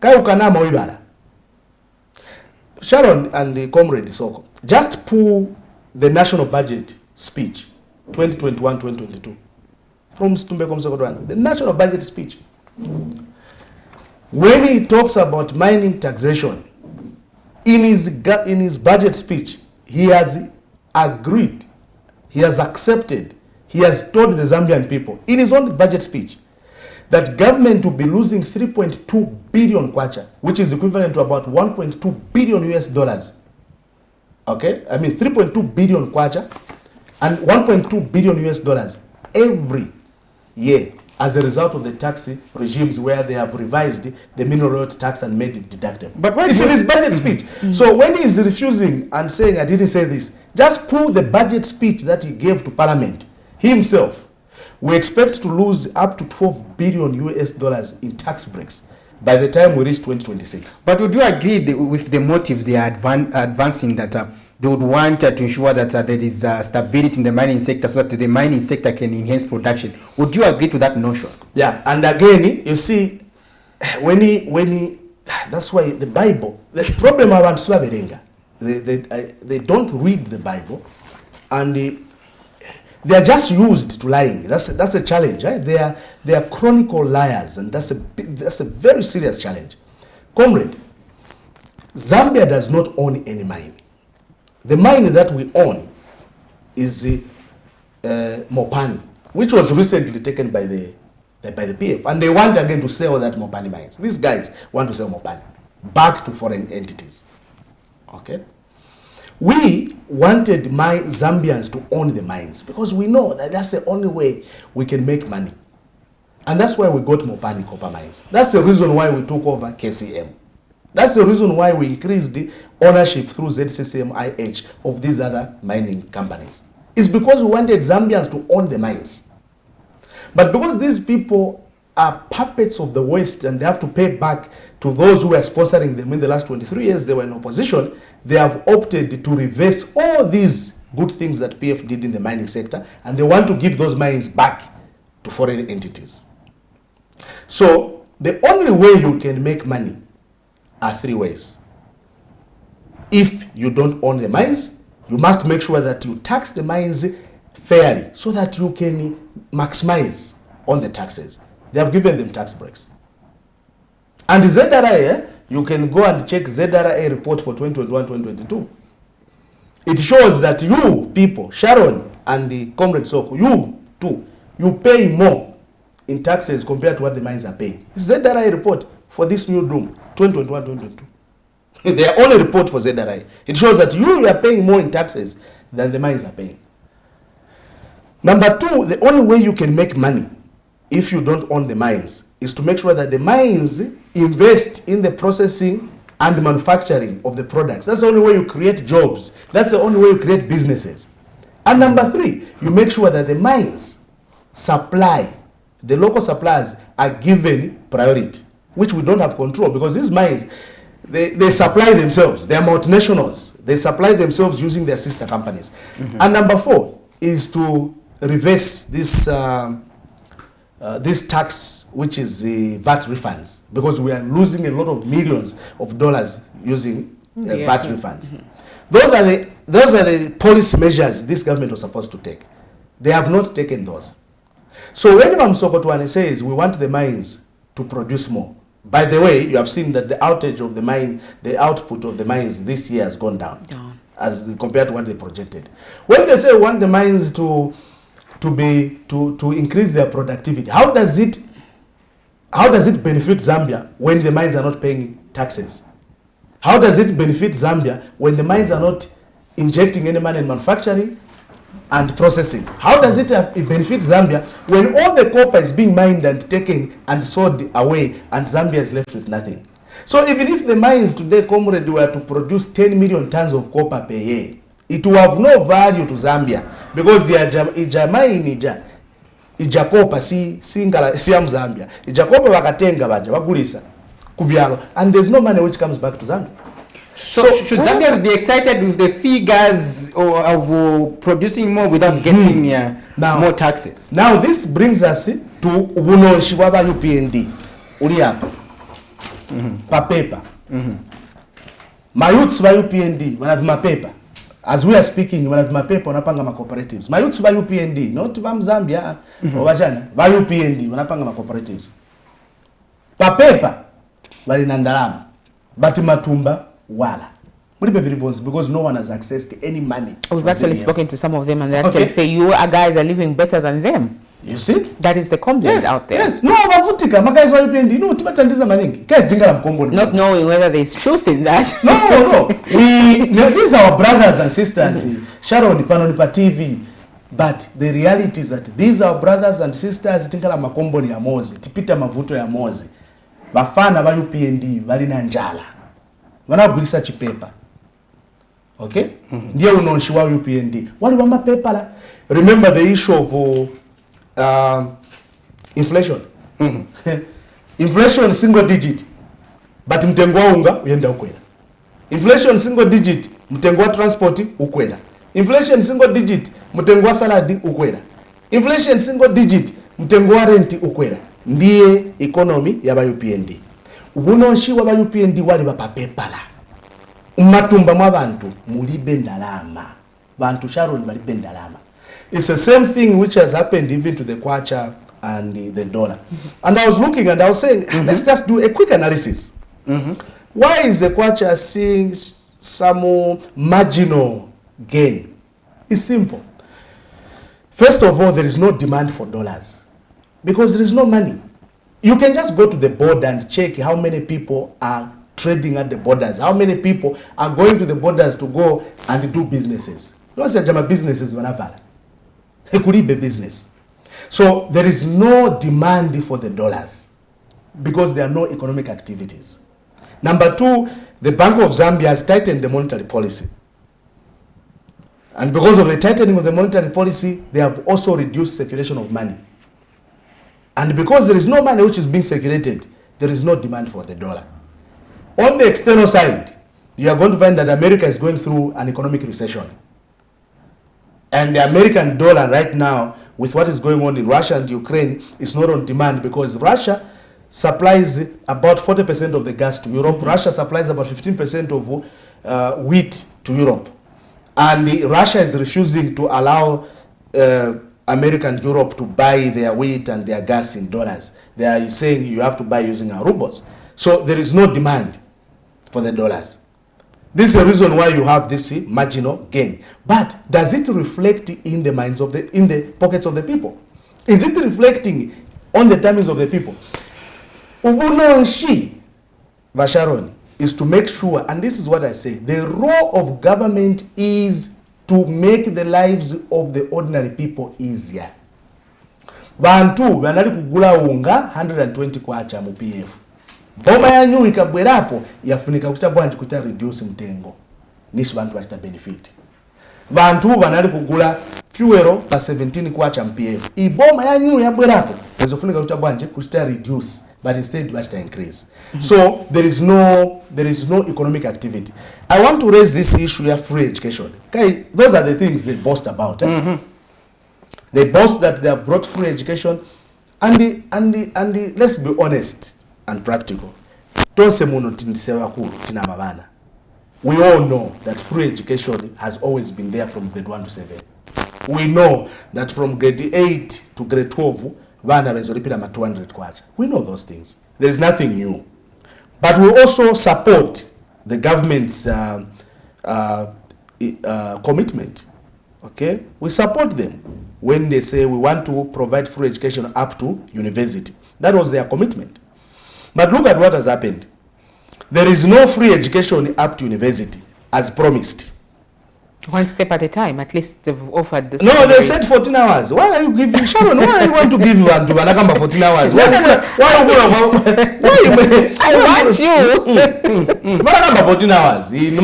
Sharon and the comrade Soko, just pull the national budget speech, 2021-2022, from Stumbegom Sekotwani, the national budget speech. When he talks about mining taxation, in his budget speech, he has agreed, he has accepted, he has told the Zambian people, in his own budget speech, that government will be losing 3.2 billion kwacha, which is equivalent to about 1.2 billion US dollars. Okay? I mean 3.2 billion kwacha and 1.2 billion US dollars every year as a result of the tax regimes where they have revised the mineral royalty tax and made it deductible. But it's in his budget speech. So when he is refusing and saying, I didn't say this, just pull the budget speech that he gave to Parliament himself. We expect to lose up to 12 billion US dollars in tax breaks by the time we reach 2026. But would you agree with the motives they are advancing that they would want to ensure that there is stability in the mining sector so that the mining sector can enhance production? Would you agree to that notion? Yeah, and again, you see, when he that's why the Bible, the problem around Swaberenga, they don't read the Bible, and they are just used to lying. That's a challenge. Right? They are chronicle liars, and that's a very serious challenge. Comrade, Zambia does not own any mine. The mine that we own is Mopani, which was recently taken by the PF, and they want again to sell that Mopani mines. These guys want to sell Mopani back to foreign entities. Okay, we wanted Zambians to own the mines because we know that that's the only way we can make money, and that's why we got Mopani copper mines. That's the reason why we took over KCM. That's the reason why we increased the ownership through ZCCM-IH of these other mining companies. It's because we wanted Zambians to own the mines. But because these people are puppets of the West and they have to pay back to those who were sponsoring them in the last 23 years, they were in opposition, they have opted to reverse all these good things that PF did in the mining sector, and they want to give those mines back to foreign entities. So the only way you can make money are three ways. If you don't own the mines, you must make sure that you tax the mines fairly so that you can maximize on the taxes. They have given them tax breaks. And the ZRA, you can go and check ZRA report for 2021-2022. It shows that you people, Sharon and the Comrade Soko, you too, you pay more in taxes compared to what the mines are paying. ZRA report for this new room, 2021-2022. Their only report for ZRI. It shows that you are paying more in taxes than the mines are paying. Number two, the only way you can make money if you don't own the mines is to make sure that the mines invest in the processing and the manufacturing of the products. That's the only way you create jobs. That's the only way you create businesses. And number three, you make sure that the mines supply, the local suppliers are given priority, which we don't have control because these mines, they supply themselves. They are multinationals. They supply themselves using their sister companies. And number four is to reverse this tax, which is the VAT refunds, because we are losing a lot of millions of dollars using VAT refunds. Those are the policy measures this government was supposed to take. They have not taken those. So when Imam Sokotwane says we want the mines to produce more, by the way, you have seen that the outage of the mine, the output of the mines this year has gone down as compared to what they projected. When they say we want the mines to increase their productivity, how does it benefit Zambia when the mines are not paying taxes? How does it benefit Zambia when the mines are not injecting any money in manufacturing and processing? How does it benefit Zambia when all the copper is being mined and taken and sold away and Zambia is left with nothing? So even if the mines today, comrade, were to produce 10 million tons of copper per year, it will have no value to Zambia because ija mine ija copper si am Zambia. Ija copper wakatenga baja wagulisa kubyalo, and there's no money which comes back to Zambia. So should Zambians be excited with the figures of producing more without getting more taxes? Now this brings us to ubunonshi waba UPND uli hapa pa paper. Mayouths wa UPND wana mapaper. As we are speaking, wana mapaper wanapanga ma cooperatives. Mayouths wa UPND, not wa Zambia wabajana, wa UPND wanapanga ma cooperatives. Pa paper wali na ndalama, but matumba wala. Because no one has access to any money. We've actually spoken to some of them and they actually say you guys are living better than them. You see? That is the complaint out there. Yes. No, bavutika. Maguys wa UPND. No, tibatandiza maningi. Not knowing whether there's truth in that. No. These are our brothers and sisters. Sharon Pano Nipa TV. But the reality is that these are brothers and sisters tinkala makomboni ya mozi, tipita mavuto ya mozi. Bafana ba UPND balina njala. Wanagulisa chipepa. Okay? Ndiye unonshi wa UPND. Wali wa mapepa la. Remember the issue of inflation. Inflation single digit. But mtengo wa unga uyenda ukwela. Inflation single digit, mtengo wa transport ukwela. Inflation single digit, mtengo wa saladi ukwela. Inflation single digit, mtengo wa renti ukwela. Ndiye economy ya ba UPND. Ubunonshi wa ba UPND wali bapapepala. Matumba mwa bantu mulibe ndalama. Bantu Sharon balibe ndalama. It's the same thing which has happened even to the kwacha and the dollar. And I was looking and I was saying, let's just do a quick analysis. Why is the kwacha seeing some marginal gain? It's simple. First of all, there is no demand for dollars because there is no money. You can just go to the border and check how many people are trading at the borders, how many people are going to the borders to go and do businesses. You want to say businesses, business. So there is no demand for the dollars because there are no economic activities. Number two, the Bank of Zambia has tightened the monetary policy. And because of the tightening of the monetary policy, they have also reduced circulation of money. And because there is no money which is being circulated, there is no demand for the dollar. On the external side, you are going to find that America is going through an economic recession. And the American dollar right now, with what is going on in Russia and Ukraine, is not on demand because Russia supplies about 40% of the gas to Europe. Russia supplies about 15% of wheat to Europe. And Russia is refusing to allow America and Europe to buy their wheat and their gas in dollars. They are saying you have to buy using our rubles. So there is no demand for the dollars. This is the reason why you have this marginal gain. But does it reflect in the minds of in the pockets of the people? Is it reflecting on the tummies of the people? Ubunonshi Vasharon is to make sure, and this is what I say, the role of government is to make the lives of the ordinary people easier. Bantu banali kugula unga 120 kwacha mu PF. Boma yanyu ikabwerapo yafunika kutabwanji kuta reduce mtengo. Nishi bantu bachita benefit. Bantu banali kugula fuel pa 17 kwacha MPF. Iboma yanyu yabwerapo yazofunika kutabwanji kuta reduce, but instead bachita increase. So there is no economic activity. I want to raise this issue of free education. Okay, those are the things they boast about. They boast that they have brought free education, and let's be honest and practical. We all know that free education has always been there from grade 1 to 7. We know that from grade 8 to grade 12, we know those things. There is nothing new. But we also support the government's commitment. Okay? We support them when they say we want to provide free education up to university. That was their commitment. But look at what has happened. There is no free education up to university as promised. One step at a time, at least they've offered this. No, they said 14 hours. Why are you giving Sharon? Why you want to give one to Banakamba 14 hours? Why I want you. Banakamba 14 hours. No,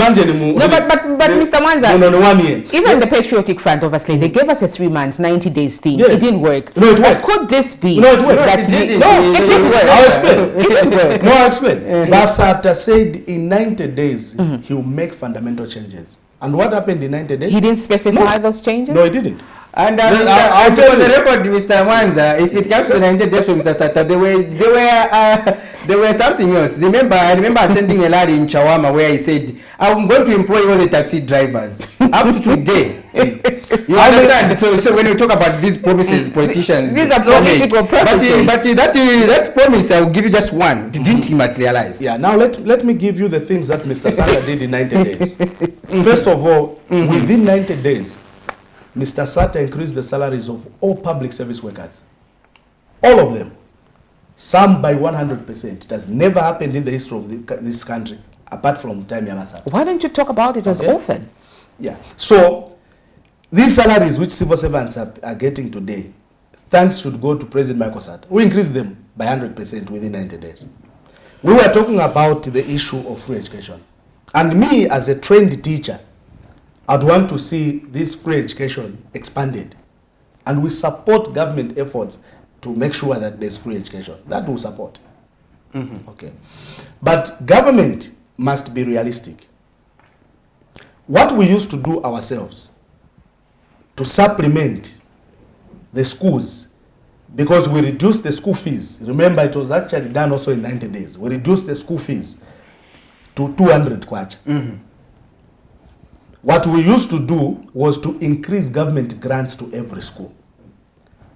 but Mr. Mwanza, no, 1 year. Even the Patriotic Front, obviously, they gave us a 3 months, 90 days thing. Yes. It didn't work. No, it worked. Could this be? No, it worked. That it didn't work. I'll explain. It didn't work. No, I'll explain. Basata said in 90 days, he will make fundamental changes. And what happened in 90 days? He didn't specify those changes? No, he didn't. And I'll tell you the record, Mr. Mwanza, if it comes to the 90 days from Mr. Sata, they were something else. I remember attending a rally in Chawama where he said, I'm going to employ all the taxi drivers. Up to today. You understand? So when you talk about these promises, politicians... These are political promises. But that promise, I will give you just one. Didn't he materialize? Yeah, now let me give you the things that Mr. Sata did in 90 days. First of all, within 90 days, Mr. Sata increased the salaries of all public service workers. All of them. Some by 100%. It has never happened in the history of this country, apart from time Yamasata. Why don't you talk about it as often? Yeah. So, these salaries which civil servants are getting today, thanks should go to President Michael Sata. We increased them by 100% within 90 days. We were talking about the issue of free education. And me, as a trained teacher, I'd want to see this free education expanded. And we support government efforts to make sure that there's free education. That will support. Okay. But government must be realistic. What we used to do ourselves to supplement the schools, because we reduced the school fees. Remember, it was actually done also in 90 days. We reduced the school fees to 200 kwacha. What we used to do was to increase government grants to every school.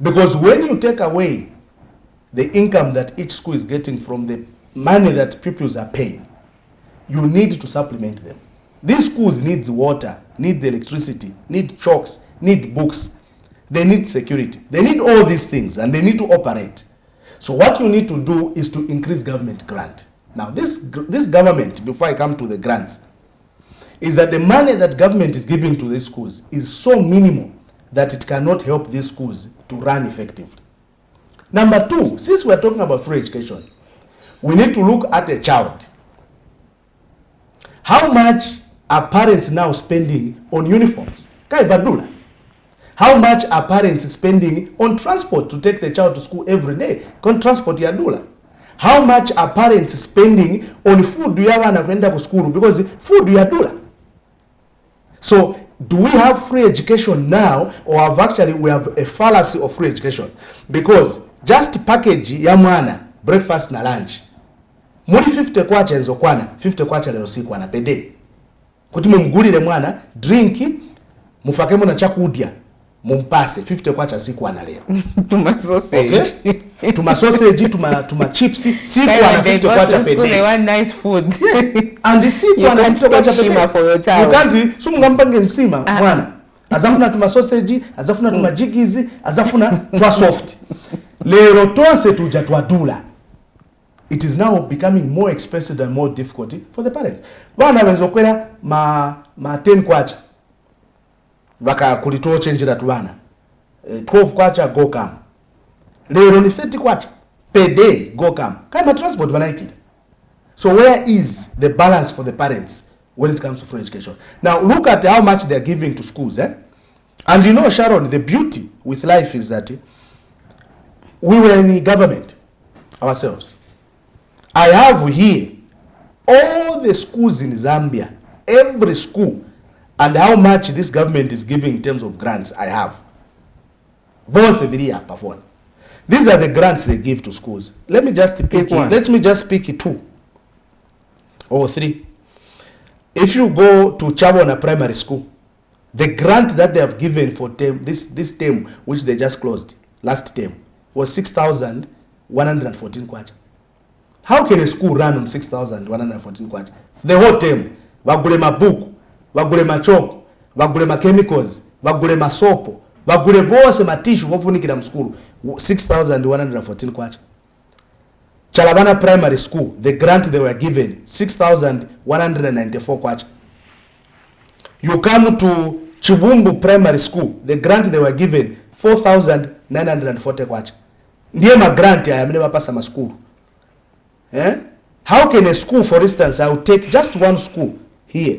Because when you take away the income that each school is getting from the money that pupils are paying, you need to supplement them. These schools need water, need the electricity, need chalks, need books. They need security. They need all these things, and they need to operate. So what you need to do is to increase government grant. Now, this government, before I come to the grants, is that the money that government is giving to these schools is so minimal that it cannot help these schools to run effectively. Number two, since we're talking about free education, we need to look at a child. How much are parents now spending on uniforms? Kaibadula. How much are parents spending on transport to take the child to school every day? Con transport ya dola. How much are parents spending on food ya wana kwenda ku school, because food ya dola? So, do we have free education now, or we have a fallacy of free education? Because just package ya mwana, breakfast na lunch, muri 50 kwacha enzo kwana, 50 kwacha leo siku ana pede. Kuti mumgulire mwana, drinki, mufakemo na chakudya, mumpase, 50 kwacha siku ana leo. Tuma sausage. Okay? Tuma sausage, tuma chips, siku ana 50 kwacha pede. They want nice food. Yes. And the siku ana 50 kwacha pede. You can't, sumungampange nsima, mwana. Azafuna tuma sausage, azafuna tuma jigizi, azafuna twa soft. Lero tonse tuja twa dula. It is now becoming more expensive and more difficult for the parents. Wana wenzokwera ma 10 kwacha. Vaka kulitoa change that wana. 12 kwacha go come. Lero ni 30 kwacha per day go come. Kama transport wanaikida. So where is the balance for the parents when it comes to free education? Now look at how much they are giving to schools. And you know, Sharon, the beauty with life is that we were in government ourselves. I have here all the schools in Zambia, every school, and how much this government is giving in terms of grants. I have. These are the grants they give to schools. Let me just pick one. Let me just pick 2 or 3. If you go to Chabona Primary School, the grant that they have given for term, this term, which they just closed last term, was 6,114 kwacha. How can a school run on 6,114 kwacha? The whole term. Wagule mabuku, wagule machoko, wagule chemicals, wagule masopo, wagule vose matishu vofunikira mskulu. 6,114 kwacha. Chalabana Primary School, the grant they were given, 6,194 kwacha. You come to Chibumbu Primary School, the grant they were given, 4,940 kwacha. Ndiye ma grant ya mneba pasa maskulu. How can a school, for instance, I will take just one school here,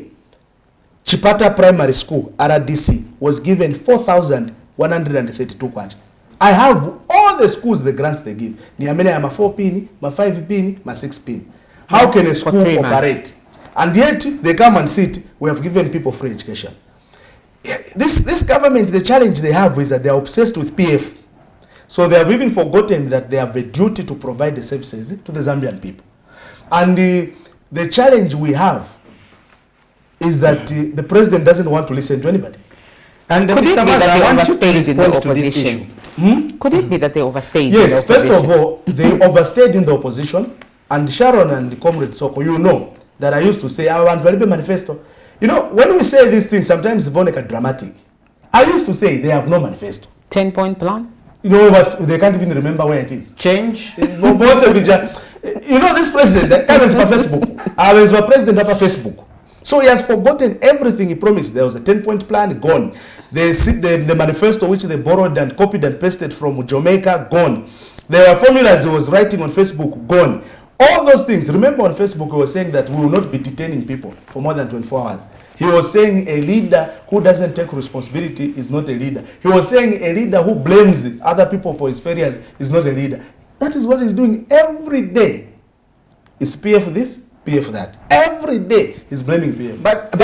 Chipata Primary School, RDC, was given 4,132 kwacha. I have all the schools, the grants they give. Ni amene ya ma 4 pini, ma 5 pini, ma 6 pini. How can a school operate? And yet they come and sit, we have given people free education. This government, the challenge they have is that they are obsessed with PF. So they have even forgotten that they have a duty to provide the services to the Zambian people. And the challenge we have is that the president doesn't want to listen to anybody. And could it be that they overstayed in the opposition? Could it be that they overstayed? Yes, first of all, they overstayed in the opposition. And Sharon and Comrade Soko, you know that I used to say, I want to manifesto. You know, when we say these things, sometimes it's very dramatic. I used to say they have no manifesto. 10-point plan? You know, they can't even remember where it is. Change? You know, this president, I was president of Facebook. So he has forgotten everything he promised. There was a 10-point plan, gone. The manifesto which they borrowed and copied and pasted from Jamaica, gone. There were formulas he was writing on Facebook, gone. All those things. Remember on Facebook he was saying that we will not be detaining people for more than 24 hours. He was saying a leader who doesn't take responsibility is not a leader. He was saying a leader who blames other people for his failures is not a leader. That is what he's doing every day. Is PF this? PF that. Every day he's blaming PF. But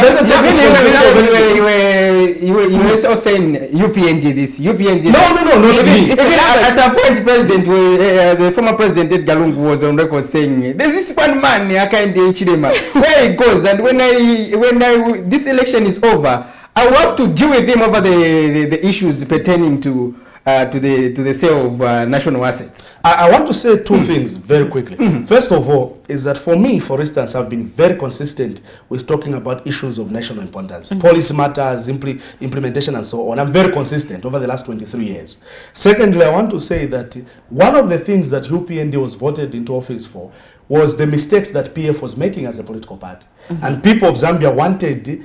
you were also saying UPND this, UPND no, not me. At some point, the former president Edgar Lungu was on record saying, "There's this one man, Akande Chidema, where he goes, and when this election is over, I will have to deal with him over the issues pertaining to the sale of national assets." I want to say two things very quickly. First of all, is that for me, for instance, I've been very consistent with talking about issues of national importance, policy matters, implementation, and so on. I'm very consistent over the last 23 years. Secondly, I want to say that one of the things that UPND was voted into office for was the mistakes that PF was making as a political party. And people of Zambia wanted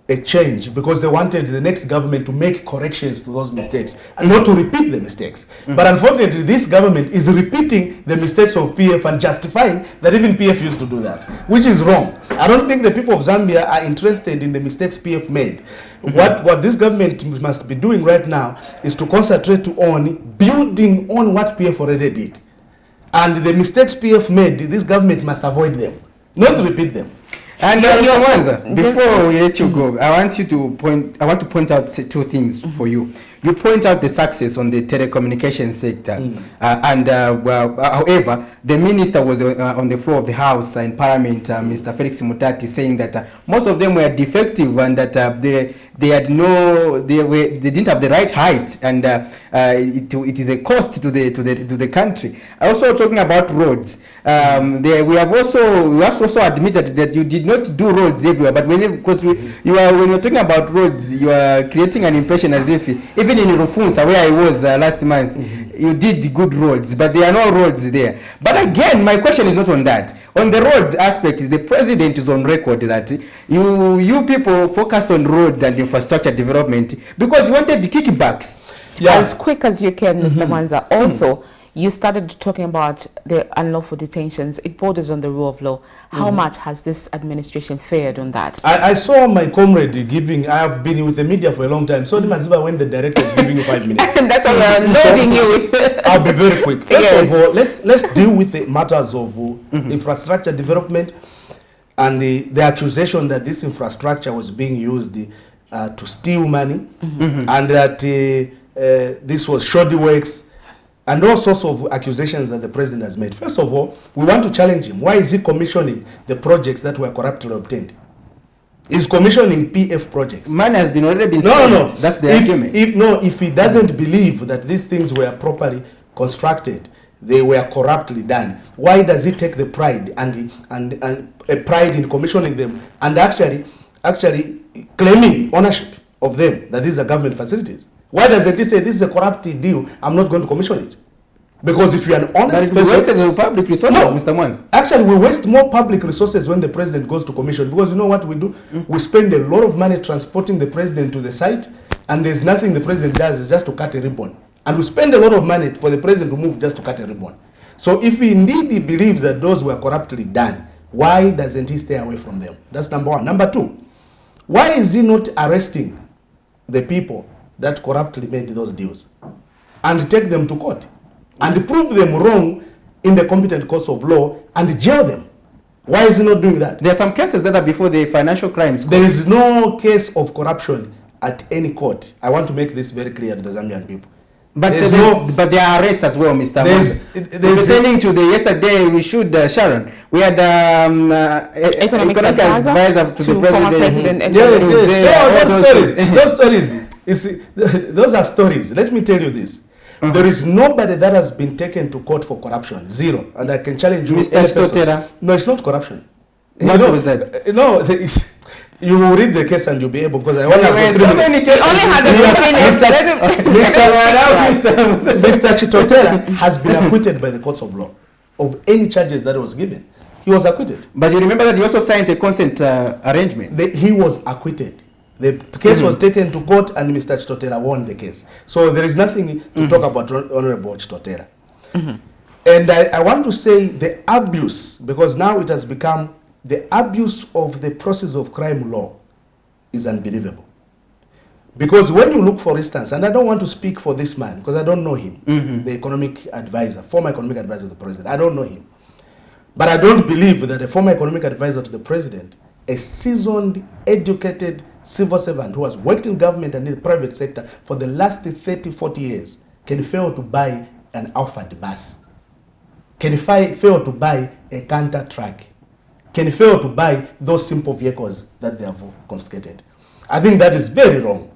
a change because they wanted the next government to make corrections to those mistakes and not to repeat the mistakes. But unfortunately, this government is repeating the mistakes of PF and justifying that even PF used to do that, which is wrong. I don't think the people of Zambia are interested in the mistakes PF made. What this government must be doing right now is to concentrate on building on what PF already did. And the mistakes PF made, this government must avoid them, not repeat them. And MWANZA, before we let you go, I want to point out two things for you. You point out the success on the telecommunications sector, however, the minister was on the floor of the House in Parliament, Mr. Felix Mutati, saying that most of them were defective and that they didn't have the right height, and it is a cost to the country. Also talking about roads, we have also admitted that you did not do roads everywhere, but when you're talking about roads, you are creating an impression as if even in Rufunsa, where I was last month, you did good roads, but there are no roads there. But again, my question is not on that. On the roads aspect, the president is on record that you people focused on road and infrastructure development because you wanted the kickbacks. As quick as you can, Mr. Mwanza. Also, you started talking about the unlawful detentions. It borders on the rule of law. How much has this administration fared on that? I saw my comrade giving, I have been with the media for a long time, so when the director is giving you 5 minutes. That's all I'm loading you with. I'll be very quick. First of all, let's deal with the matters of infrastructure development and the accusation that this infrastructure was being used to steal money and that this was shoddy works, and all sorts of accusations that the president has made. First of all, we want to challenge him. Why is he commissioning the projects that were corruptly obtained? He's commissioning PF projects. Money has already been spent. No. That's the argument. If he doesn't believe that these things were properly constructed, they were corruptly done, why does he take the pride and a pride in commissioning them and actually claiming ownership of them, that these are government facilities? Why doesn't he say this is a corrupt deal, I'm not going to commission it? Because if you're an honest person... We wasted public resources, Mr. Mwanza. Actually, we waste more public resources when the president goes to commission, because you know what we do? We spend a lot of money transporting the president to the site, and there's nothing the president does, is just to cut a ribbon. And we spend a lot of money for the president to move just to cut a ribbon. So if indeed he believes that those were corruptly done, why doesn't he stay away from them? That's number one. Number two, why is he not arresting the people that corruptly made those deals and take them to court and prove them wrong in the competent courts of law and jail them? Why is he not doing that? There are some cases that are before the financial crimes court. There is no case of corruption at any court. I want to make this very clear to the Zambian people. But there are arrests as well, Mr. Mwanza. Pertaining to the yesterday, we should, Sharon, we had economic advisor to the president. Those stories. Those are stories. Let me tell you this. There is nobody that has been taken to court for corruption. Zero. And I can challenge you. Mr. Stotera. No, it's not corruption. What was that? No, you will read the case and you'll be able, because I only have so many cases. Only Mr. Chitotela has been acquitted by the courts of law of any charges that was given. He was acquitted. But you remember that he also signed a consent arrangement. He was acquitted. The case was taken to court and Mr. Chitotera won the case. So there is nothing to talk about Honorable Chitotera. And I want to say the abuse, because now it has become the abuse of the process of crime law is unbelievable. Because when you look, for instance, and I don't want to speak for this man because I don't know him, the economic advisor, former economic advisor to the president, I don't know him. But I don't believe that a former economic advisor to the president, a seasoned, educated civil servant who has worked in government and in the private sector for the last 30, 40 years can fail to buy an Alphard bus, can fail to buy a Canter truck, can fail to buy those simple vehicles that they have confiscated. I think that is very wrong.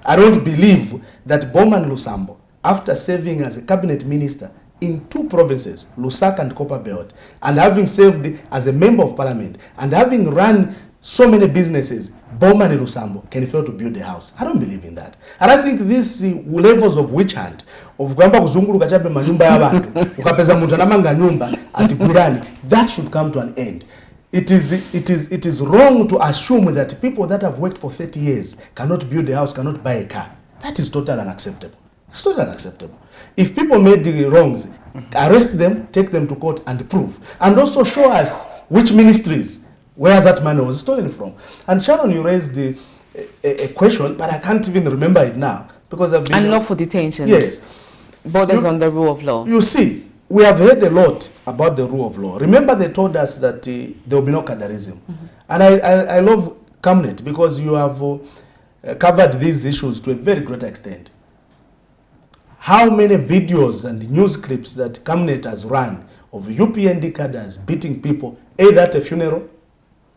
I don't believe that Bowman Lusambo, after serving as a cabinet minister in 2 provinces, Lusaka and Copperbelt, and having served as a member of parliament, and having run so many businesses, Bowman Lusambo can fail to build a house. I don't believe in that. And I think these levels of witch hunt, of kwamba kuzunguluka chabe manyumba ya watu, ukapeza mtu anamanga nyumba ati gwirani, that should come to an end. It is wrong to assume that people that have worked for 30 years cannot build a house, cannot buy a car. That is totally unacceptable. It's totally unacceptable. If people made the wrongs, arrest them, take them to court and prove. And also show us which ministries where that money was stolen from. And Sharon, you raised a question, but I can't even remember it now. Because I've been... Unlawful detention. Yes. Borders on the rule of law. You see, we have heard a lot about the rule of law. Remember, they told us that there will be no cadarism. And I love Camnet because you have covered these issues to a very great extent. How many videos and news clips that Camnet has run of UPND cadres beating people, either at a funeral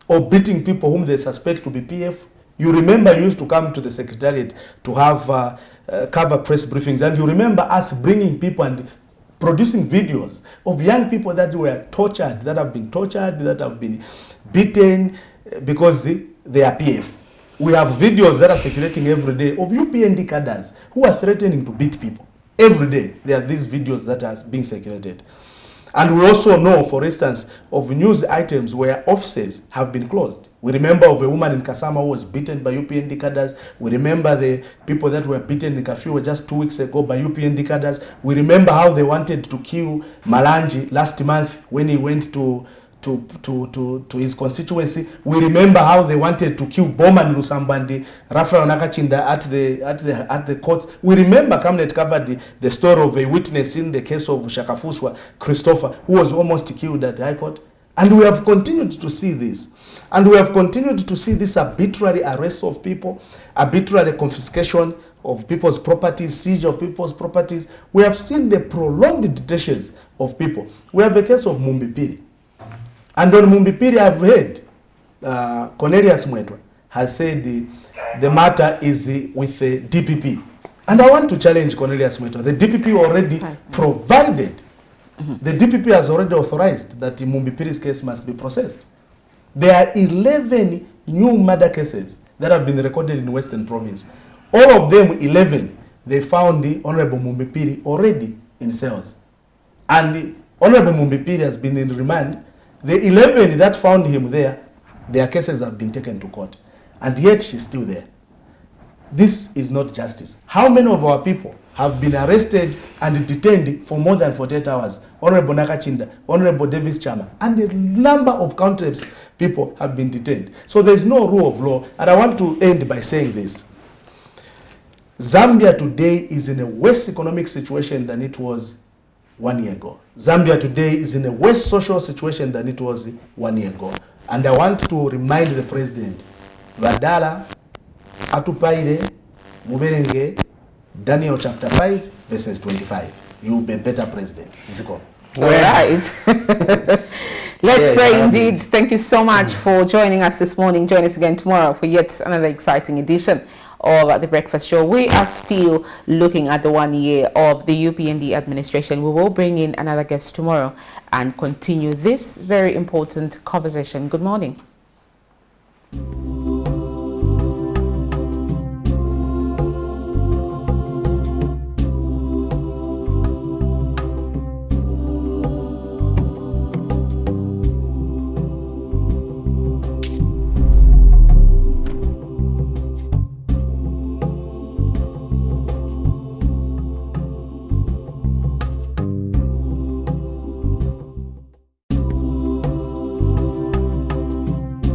or beating people whom they suspect to be PF. You remember you used to come to the secretariat to have cover press briefings, and you remember us bringing people and producing videos of young people that were tortured, that have been tortured, that have been beaten because they are PF. We have videos that are circulating every day of UPND cadres who are threatening to beat people. Every day there are these videos that are being circulated. And we also know, for instance, of news items where offices have been closed. We remember of a woman in Kasama who was beaten by UPND cadres. We remember the people that were beaten in Kafue just 2 weeks ago by UPND cadres. We remember how they wanted to kill Malanji last month when he went to his constituency. We remember how they wanted to kill Bowman Lusambandi, Rafael Nakachinda at the courts. We remember Camnet covered the story of a witness in the case of Shakafuswa, Christopher, who was almost killed at the High Court. And we have continued to see this. And we have continued to see this arbitrary arrest of people, arbitrary confiscation of people's properties, siege of people's properties. We have seen the prolonged detentions of people. We have a case of Mumbipiri. And on Mumbipiri, I've heard Cornelius Mwetwa has said the matter is with the DPP. And I want to challenge Cornelius Mwetwa. The DPP already provided, the DPP has already authorized that Mumbipiri's case must be processed. There are 11 new murder cases that have been recorded in Western Province. All of them, 11, they found the Honorable Mumbipiri already in cells. And the Honorable Mumbipiri has been in remand. The 11 that found him there, their cases have been taken to court. And yet she's still there. This is not justice. How many of our people have been arrested and detained for more than 48 hours? Honorable Nakachinda, Honorable Davis Chama, and a number of countless people have been detained. So there is no rule of law. And I want to end by saying this. Zambia today is in a worse economic situation than it was 1 year ago. Zambia today is in a worse social situation than it was 1 year ago. And I want to remind the president, Vadala, Atupaire, Muberenge, Daniel chapter 5, verses 25. You will be a better president. Ziko. All right. Let's pray indeed. Thank you so much for joining us this morning. Join us again tomorrow for yet another exciting edition of The Breakfast Show. We are still looking at the 1 year of the UPND administration. We will bring in another guest tomorrow and continue this very important conversation. Good morning.